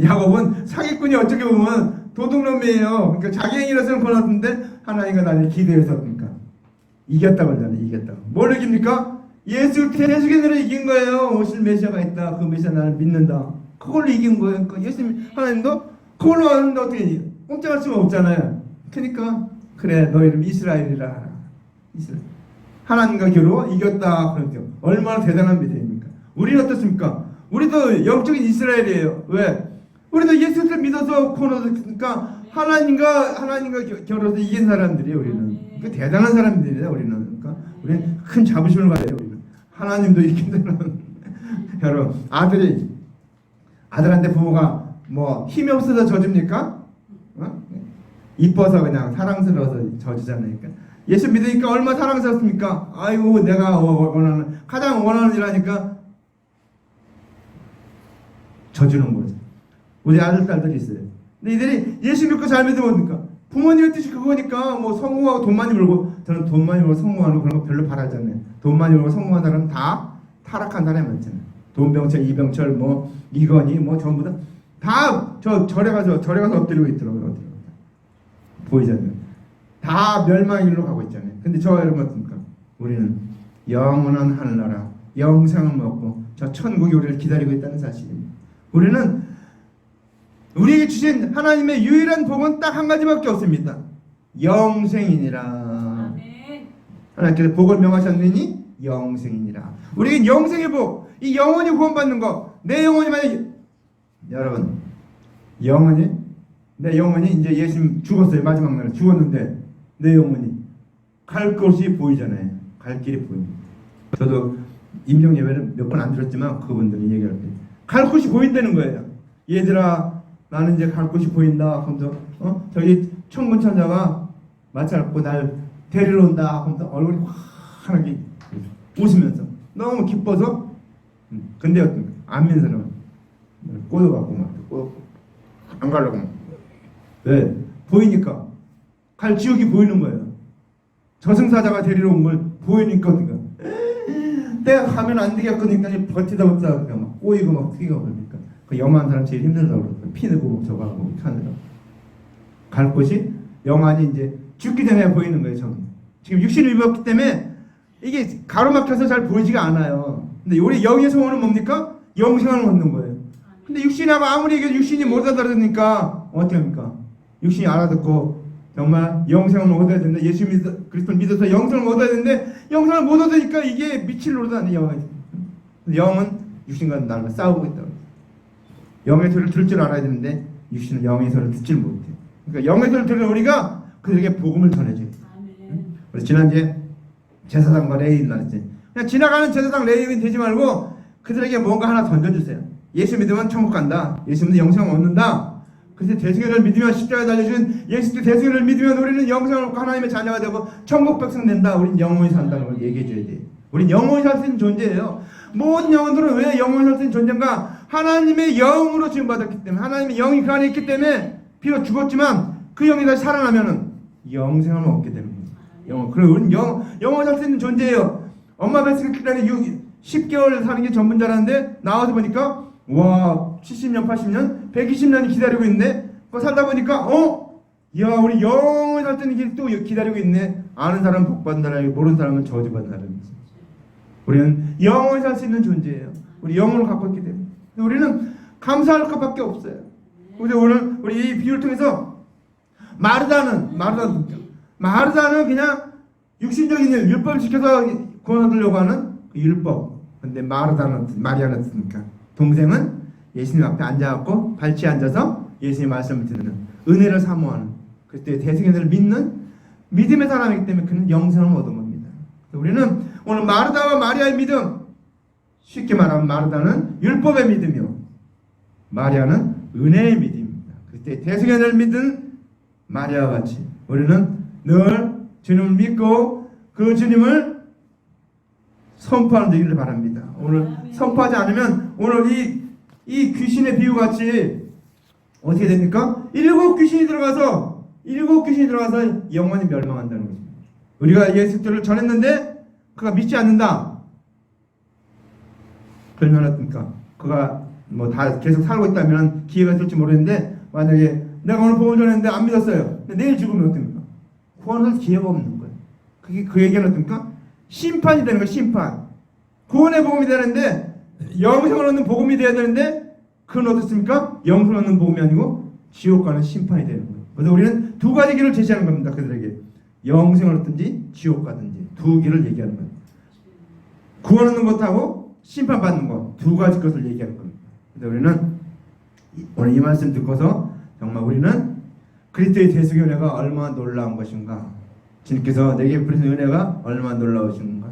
야곱은 사기꾼이 어떻게 보면 도둑놈이에요. 그러니까 자기 행위로서는 권하던데 하나님과 나를 기대해서 그러니까 이겼다고 하잖아요. 이겼다고. 뭘 이깁니까? 예수 대속인으로 이긴 거예요. 오실 메시아가 있다. 그 메시아 나를 믿는다. 그걸로 이긴 거예요. 그러니까 예수님 하나님도 그걸로 하는데 어떻게 꼼짝할 수가 없잖아요. 그러니까 그래 너 이름 이스라엘이라. 이스라엘. 하나님과 겨루어 이겼다. 그러죠. 얼마나 대단한 믿음입니까? 우리는 어떻습니까? 우리도 영적인 이스라엘이에요. 왜? 우리도 예수를 믿어서 코너니까 하나님과 겨루어서 이긴 사람들이에요. 우리는. 그 대단한 사람들이에요. 우리는. 그러니까 우리는 큰 자부심을 가져요. 우리는. 하나님도 이긴 사람. 여러분 아들한테 부모가 뭐 힘이 없어서 져줍니까? 이뻐서 그냥 사랑스러워서 져주잖아요. 그러니까 예수 믿으니까 얼마나 사랑스럽습니까? 아이고 내가 가장 원하는 일하니까 져주는 거죠. 우리 아들 딸들이 있어요. 근데 이들이 예수 믿고 잘 믿으면 뭡니까? 부모님의 뜻이 그거니까 뭐 성공하고 돈 많이 벌고 저는 돈 많이 벌고 성공하는 그런 거 별로 바라지 않아요. 돈 많이 벌고 성공한 사람은 다 타락한 사람이 많잖아요. 돈병철, 이병철, 뭐 이건희, 뭐 전부 다 절에 가서 엎드리고 있더라고요. 보이잖아요. 다 멸망의 길로 가고 있잖아요. 근데 저 여러분 어떻습니까? 우리는 영원한 하늘나라, 영생을 먹고 저 천국이 우리를 기다리고 있다는 사실입니다. 우리는 우리에게 주신 하나님의 유일한 복은 딱 한 가지밖에 없습니다. 영생이니라. 하나님께서 복을 명하셨느니 영생이니라. 우리에겐 영생의 복, 이 영원히 구원받는 거, 내 영혼이 만약 여러분 내 영혼이 이제 예수님 죽었어요. 마지막 날 죽었는데 내 영혼이 갈 곳이 보이잖아요. 갈 길이 보입니다. 저도 임종 예배를 몇 번 안 들었지만 그분들이 얘기할 때 갈 곳이 보인다는 거예요. 얘들아 나는 이제 갈 곳이 보인다. 하면서 저기 천군 천사가 마차 갖고 날 데리러 온다. 하면서 얼굴이 환하게 웃으면서 너무 기뻐서 근데 어떤 안 믿는 사람은 꼬여갖고 막 안 가려고 막 왜? 보이니까 갈 지옥이 보이는 거예요. 저승사자가 데리러 온 걸 보이니까 그러니까 내가 가면 안 되겠거니까 버티다 그러니까 막 꼬이고 막 튀기고 그러니까 그 영화한 사람 제일 힘들다고 그러더라고요. 피 내고 저거 하고 하느라 갈 곳이 영안이 이제 죽기 전에 보이는 거예요. 지금 육신을 입었기 때문에 이게 가로막혀서 잘 보이지가 않아요. 근데 우리 영의 소원은 뭡니까? 영생을 얻는 거예요. 근데 육신하고 아무리 얘기해도 육신이 못 알아들으니까 어떻게 합니까? 육신이 알아듣고 정말 영생을 얻어야 된다. 예수 그리스도를 믿어서 영생을 얻어야 되는데 영생을 못 얻으니까 이게 미칠 노릇 아니에요. 영은 육신과 나랑 싸우고 있다고. 영의 소리를 들을 줄 알아야 되는데 육신은 영의 소리를 듣질 못해. 그러니까 영의 소리를 들은 우리가 그들에게 복음을 전해줘요. 그래서 지난주에 제사장과 레위인 날이지. 그냥 지나가는 제사장 레위인 되지 말고 그들에게 뭔가 하나 던져주세요. 예수 믿으면 천국 간다. 예수 믿으면 영생을 얻는다. 그래서 대승을 믿으면 십자가에 달려준 예수 대승을 믿으면 우리는 영생을 얻고 하나님의 자녀가 되고 천국 백성 된다. 우린 영원히 산다는 걸 얘기해줘야 돼. 우린 영원히 살 수 있는 존재예요. 모든 영혼들은 왜 영원히 살 수 있는 존재인가? 하나님의 영으로 지음받았기 때문에 하나님의 영이 그 안에 있기 때문에 비록 죽었지만 그 영이 다시 살아나면은 영생을 얻게 됩니다. 영어. 그리고 우리는 영어 잘 수 있는 존재예요. 엄마 뱃속에 기다리 10개월 사는 게 전부인 줄 알았는데 나와서 보니까 와 70년 80년 120년이 기다리고 있네. 그거 살다 보니까 야 우리 영어 살 수 있는 길 또 기다리고 있네. 아는 사람은 복받는 사람이고 모르는 사람은 저주받는 사람이지. 우리는 영원히 살 수 있는 존재예요. 우리 영혼을 갖고 있기 때문에 우리는 감사할 것밖에 없어요. 그래서 오늘 우리 이 비유를 통해서 마르다는 그냥 육신적인 일, 율법을 지켜서 구원 얻으려고 하는 그 율법. 근데 마리아는 어떻습니까? 동생은 예수님 앞에 앉아갖고 발치에 앉아서 예수님 말씀을 듣는 은혜를 사모하는 그때 대승인을 믿는 믿음의 사람이기 때문에 그는 영생을 얻은 겁니다. 우리는 오늘 마르다와 마리아의 믿음, 쉽게 말하면 마르다는 율법의 믿음이요 마리아는 은혜의 믿음입니다. 그때 대승인을 믿은 마리아와 같이 우리는 늘 주님을 믿고 그 주님을 선포하는 되기를 바랍니다. 오늘 선포하지 않으면 오늘 이 귀신의 비유같이 어떻게 됩니까? 7 귀신이 들어가서 영원히 멸망한다는 것입니다. 우리가 예수 그리스도를 전했는데 그가 믿지 않는다. 그러면 어떻습니까? 그가 뭐 다 계속 살고 있다면 기회가 있을지 모르겠는데 만약에 내가 오늘 복음을 전했는데 안 믿었어요. 근데 내일 죽으면 어떻습니까? 구원할 기회가 없는 거예요. 그게 그 얘기는 어떻습니까? 심판이 되는 거예요. 심판. 구원의 복음이 되는데 영생을 얻는 복음이 돼야 되는데 그건 어떻습니까? 영생을 얻는 복음이 아니고 지옥 가는 심판이 되는 거예요. 그래서 우리는 2가지 길을 제시하는 겁니다. 그들에게 영생을 얻든지 지옥 가든지 2 길을 얘기하는 거예요. 구원 얻는 것하고 심판받는 것 2가지 것을 얘기하는 겁니다. 그래서 우리는 오늘 이 말씀 듣고서 정말 우리는 그리스도의 대속의 은혜가 얼마나 놀라운 것인가, 주님께서 내게 베푸신 은혜가 얼마나 놀라우신가,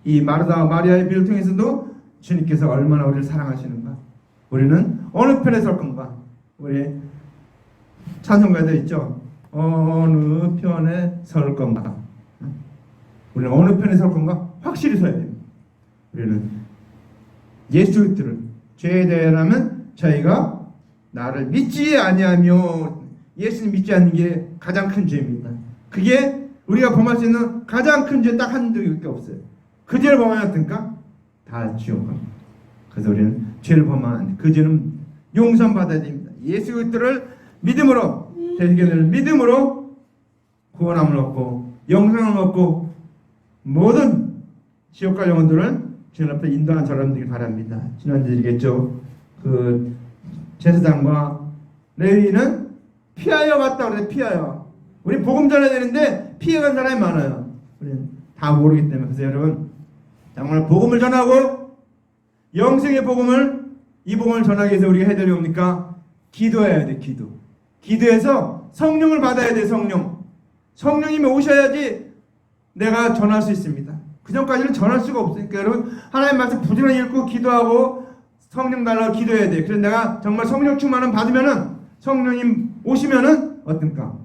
이 마르다와 마리아의 비유를 통해서도 주님께서 얼마나 우리를 사랑하시는가, 우리는 어느 편에 설 건가. 우리 찬송가에도 있죠. 어느 편에 설 건가. 우리는 어느 편에 설 건가 확실히 서야 됩니다. 우리는 예수 그리스도를 죄에 대하면 저희가 나를 믿지 아니하며 예수님 믿지 않는 게 가장 큰 죄입니다. 그게 우리가 범할 수 있는 가장 큰 죄 딱 한두 개밖에 없어요. 그 죄를 범하면 어떨까? 다 지옥 갑니다. 그래서 우리는 죄를 범하면 안 돼. 그 죄는 용서받아야 됩니다. 예수 그리스도를 믿음으로, 대속의 믿음으로 구원함을 얻고 영생을 얻고 모든 지옥 갈 영혼들을 주님 앞에 인도하는 사람 되길 바랍니다. 지난주에 얘기했죠. 그 제사장과 레위는 피하여 갔다 그래. 피하여. 우리 복음 전해야 되는데 피해간 사람이 많아요. 우리는 다 모르기 때문에. 그래서 여러분 정말 복음을 전하고 영생의 복음을, 이 복음을 전하기 위해서 우리가 해야 될 게 뭡니까? 기도해야 돼. 기도해서 성령을 받아야 돼. 성령님이 오셔야지 내가 전할 수 있습니다. 그 전까지는 전할 수가 없으니까 여러분 하나님 말씀 부지런히 읽고 기도하고 성령 달라고 기도해야 돼. 그래서 내가 정말 성령 충만을 받으면은 성령님 오시면은 어떤가?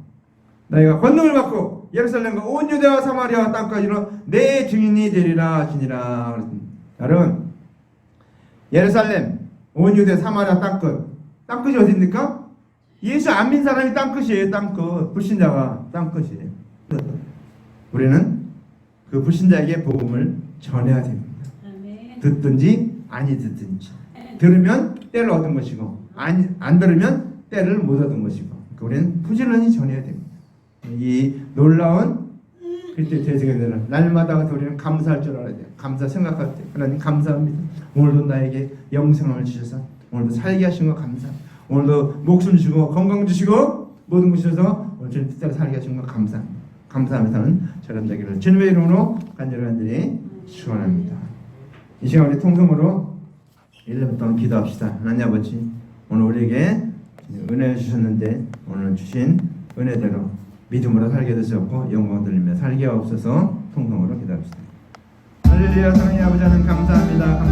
너희가 권능을 받고 예루살렘과 온 유대와 사마리아 땅까지로 내 증인이 되리라 하시니라. 그랬습니다. 여러분 예루살렘, 온 유대, 사마리아 땅끝이 어디입니까? 예수 안 믿는 사람이 땅끝이에요. 땅끝. 불신자가 땅끝이에요. 우리는 그 불신자에게 복음을 전해야 됩니다. 듣든지 아니 듣든지. 들으면 때를 얻은 것이고 안 들으면 때를 못 얻은 것이고. 그러니까 우리는 부지런히 전해야 됩니다. 이 놀라운 그리스도의 대속의 은혜를 날마다 우리는 감사할 줄 알아야 돼요. 감사 생각할 때 하나님 감사합니다. 오늘도 나에게 영생을 주셔서 오늘도 살게 하신 거 감사. 오늘도 목숨 주시고 건강 주시고 모든 것 주셔서 오늘 주님 뜻대로 살게 하신 거 감사합니다. 감사하면서는 저런 되기를 주님의 이름으로 간절히 축원합니다. 이 시간 우리 통성으로 1년 동안 기도합시다. 하나님 아버지, 오늘 우리에게 은혜 주셨는데 오늘 주신 은혜대로 믿음으로 살게 되셨고 영광 돌리며 살게 하옵소서. 통성으로 기도합시다. 할렐루야. 사랑의 아버지 하나님 감사합니다.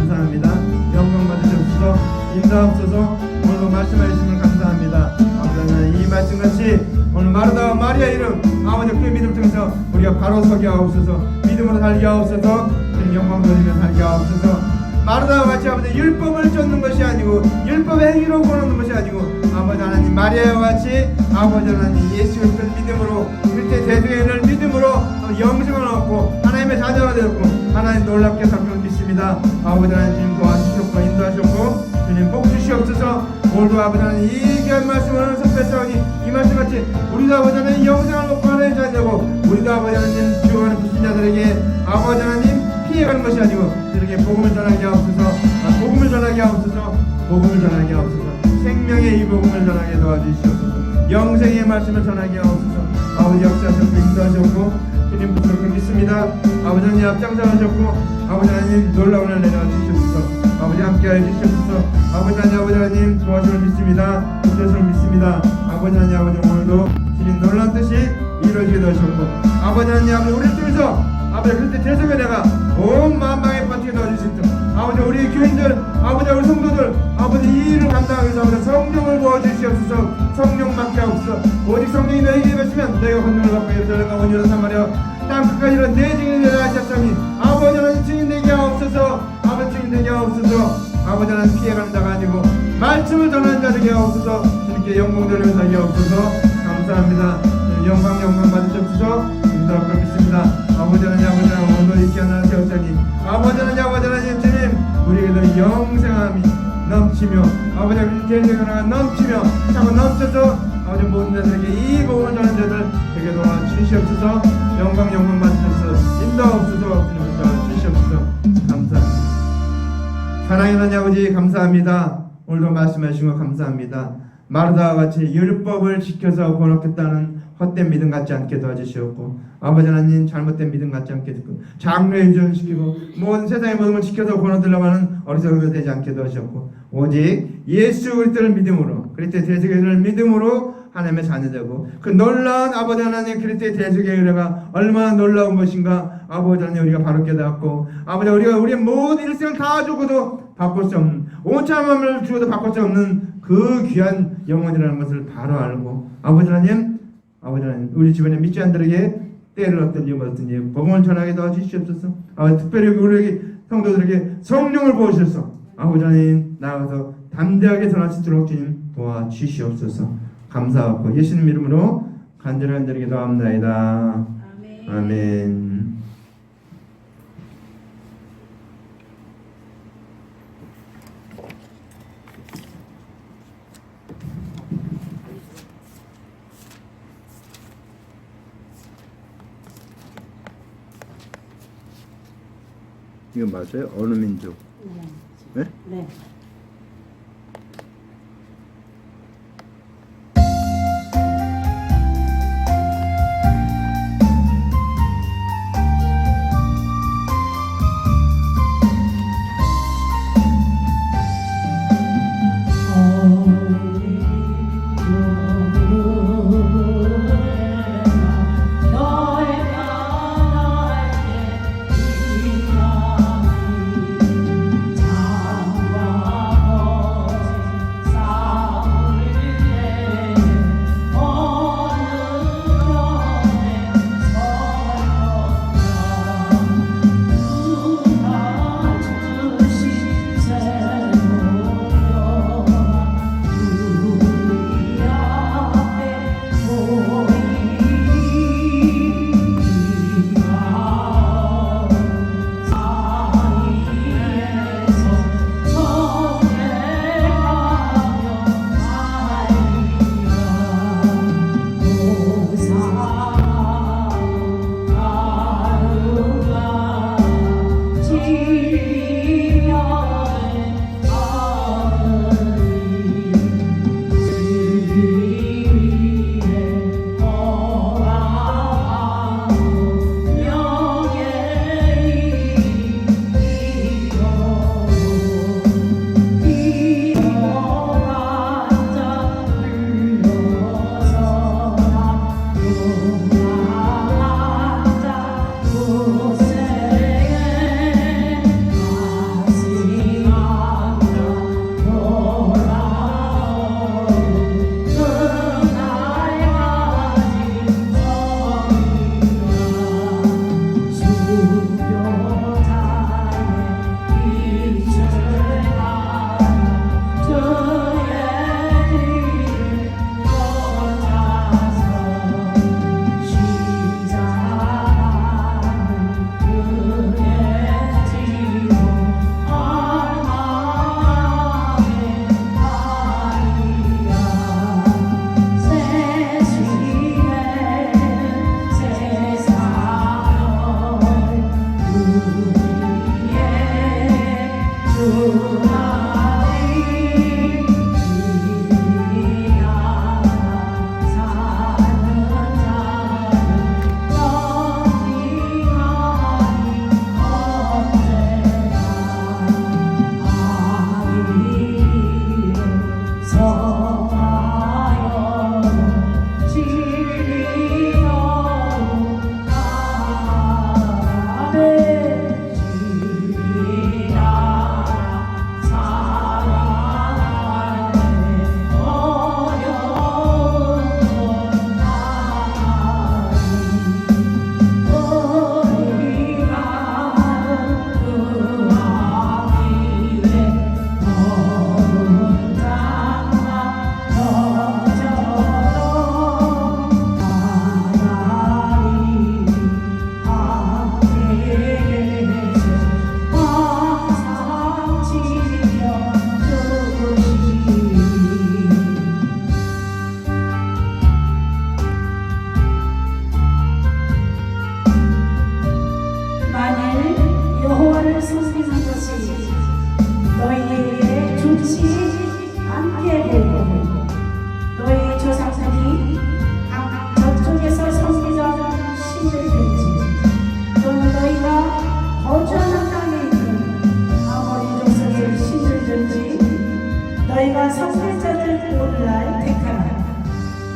영광 받으시옵소서. 인도하옵소서. 오늘도 말씀해 주심을 감사합니다. 아버지 하나님 이 말씀같이 오늘 마르다와 마리아 이름 아버지 그 믿음을 통해서 우리가 바로 서게 하옵소서. 믿음으로 살게 하옵소서. 영광 돌리며 살게 하옵소서. 마르다와 같이 아버지 율법을 쫓는 것이 아니고 율법의 행위로 보는 것이 아니고 아버지 하나님 마리아와 같이 아버지 하나님 예수 그리스도를 믿음으로 그때 대중을 믿음으로 영생을 얻고 하나님의 자녀가 되었고 하나님 놀랍게 사건을 믿습니다. 아버지 하나님 주님 도와주셨고 인도하셨고 주님 복 주시옵소서. 오늘도 아버지 하나님 이 귀한 말씀을 선배사오니 이 말씀같이 우리도 아버지 하나님 영생을 얻고 하나님 자녀고 우리도 아버지 하나님 죽어가는 불신자들에게 아버지 하나님 피해가는 것이 아니고 저에게 복음을 전하게 하옵소서. 복음을 전하게 하옵소서. 복음을 전하게 하옵소서. 생명의 이 복음을 전하게 도와주시옵소서. 영생의 말씀을 전하게 하옵소서. 아버지 역사하셨고 인도하셨고 주님 부탁을 믿습니다. 아버지 하나님 앞장서하셨고 아버지 하나님 놀라운 을 내려 주시옵소서. 아버지 함께하여 주시옵소서. 아버지 하나님 도와주를 믿습니다. 뜻을 믿습니다. 아버지 하나님 오늘도 주님 놀란 뜻이 이루어지게 되셨고 아버지 하나님 우리를 통해서 아버지 그때 대성에 내가 온 만방에 버티게 도와주십시오. 아버지 우리 교인들 아버지 우리 성도들 아버지 이 일을 감당하기 위해서 아버지 성령을 부어주시옵소서. 성령 맡게 하옵소서. 오직 성령이 너희에게 임하시면 너희가 권능을 받고 예루살렘과 원유로 삼하려 땅 끝까지 이런 내 증인이 되라 하셨으니 아버지 하나님 증인 되게 하옵소서. 아버지 증인 되게 하옵소서. 아버지 하나님 피해가는 자가 아니고 말씀을 전하는 자 되게 하옵소서. 주님께 영광 돌리면서 하게 하옵소서. 감사합니다. 영광 받으시옵소서. 인도할 걸 믿습니다. 아버지 하나님 오늘 있게 하나 세웠으니 아버지 하나님 주님 우리에게도 영생함이 넘치며 아버지 하나님 대생하나가 넘치며 자꾸 넘쳐서 아버지 모든 자들에게 이 복음을 전하는 자들 되게 도와주시옵소서. 영광 받으시옵소서. 인도하옵소서. 주시옵소서. 감사합니다. 사랑하는 하나님 아버지 감사합니다. 오늘도 말씀하신 것 감사합니다. 마르다와 같이 율법을 지켜서 구원받겠다는 헛된 믿음 갖지 않게 도와주시옵고 아버지 하나님 잘못된 믿음 갖지 않게 듣고 장래에 유전시키고 모든 세상의 모든 걸 지켜서 구원받으려고 하는 어리석은 되지 않게 도와주셨고 오직 예수 그리스도를 믿음으로 그리스도의 대속의 믿음으로 하나님의 자녀되고 그 놀라운 아버지 하나님 그리스도의 대속의 은혜가 얼마나 놀라운 것인가 아버지 하나님 우리가 바로 깨닫고 아버지 우리가 우리의 모든 일생을 다 주고도 바꿀 수 없는 온참함을 주어도 바꿀 수 없는 그 귀한 영혼이라는 것을 바로 알고 아버지 하나님 우리 주변에 믿지 않는 자들에게 때를 얻든지 뭐든지 복음을 전하게 도와주시옵소서. 특별히 우리 성도들에게 성령을 부어주셔서 아버지 하나님 나아가서 담대하게 전할 수 있도록 주님 도와주시옵소서. 감사하고 예수님 이름으로 간절히 기도합나이다. 아멘. 이거 맞아요? 어느 민족? 네? 네. 너의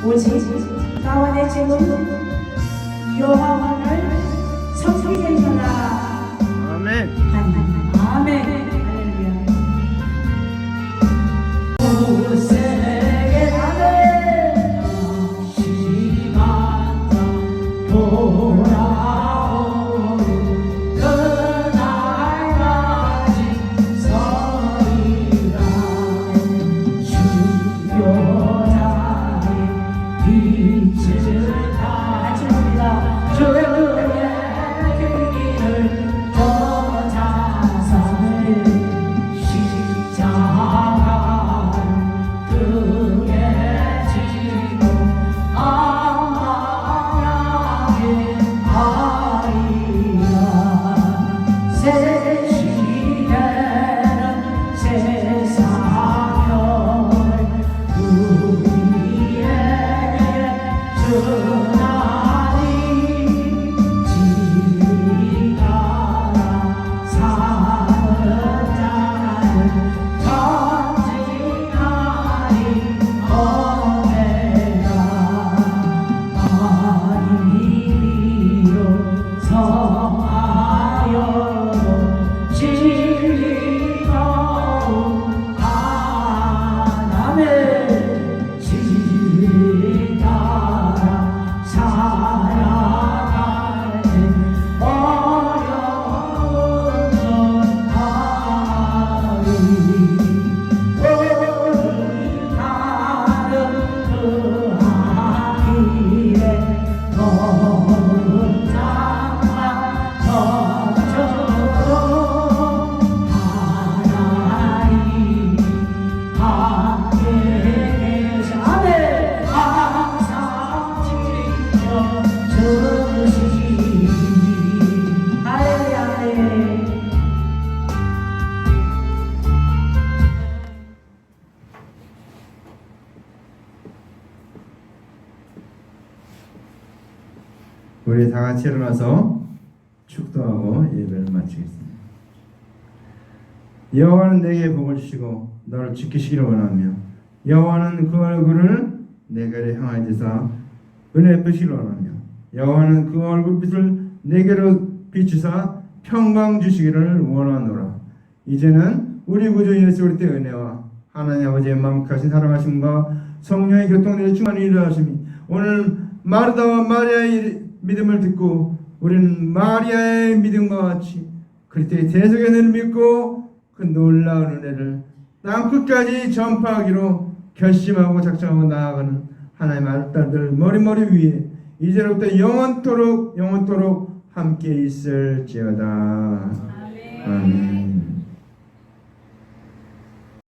오직 나와 내 짐은 여호와를 섬기겠노라. 아멘. 아멘. 할렐루야. 세계 하늘 시간다 돌아오는 그날까지 서리라. 주여 나의 빛을 다줍니다. 주의 길을 걷어자사를 십자가 등에 지고 아마야게 하리라. 새 시대는 새 사명 우리에게 전하니 진리 따라 사는 자는 전진하리 언제나. 아이로 성하여도 진리로 하나님 진리 따라 살아갈 때 어려운 건 하리. 나는 그 앞길에 먼 장만 던져도 하나님 함께 계시네. 항상 지켜주시니. 할렐루야. 우리 다 같이 일어나서 축도하고 예배를 마치겠습니다. 여호와는 내게 복을 주시고 너를 지키시기를 원하며 여호와는 그 얼굴을 내게로 향하여서 은혜 베푸시기를 원하며 여호와는 그 얼굴빛을 내게로 비추사 평강 주시기를 원하노라. 이제는 우리 구주 예수 그리스도의 은혜와 하나님 아버지의 만극하신 사랑하심과 성령의 교통되어 충만히 일하심이 오늘 마르다와 마리아의 믿음을 듣고 우리는 마리아의 믿음과 같이 그리스도의 대속의 은혜를 믿고 그 놀라운 은혜를 땅 끝까지 전파하기로 결심하고 작정하고 나아가는 하나님의 아들들 머리머리 위에 이제로부터 영원토록 함께 있을지어다. 아멘.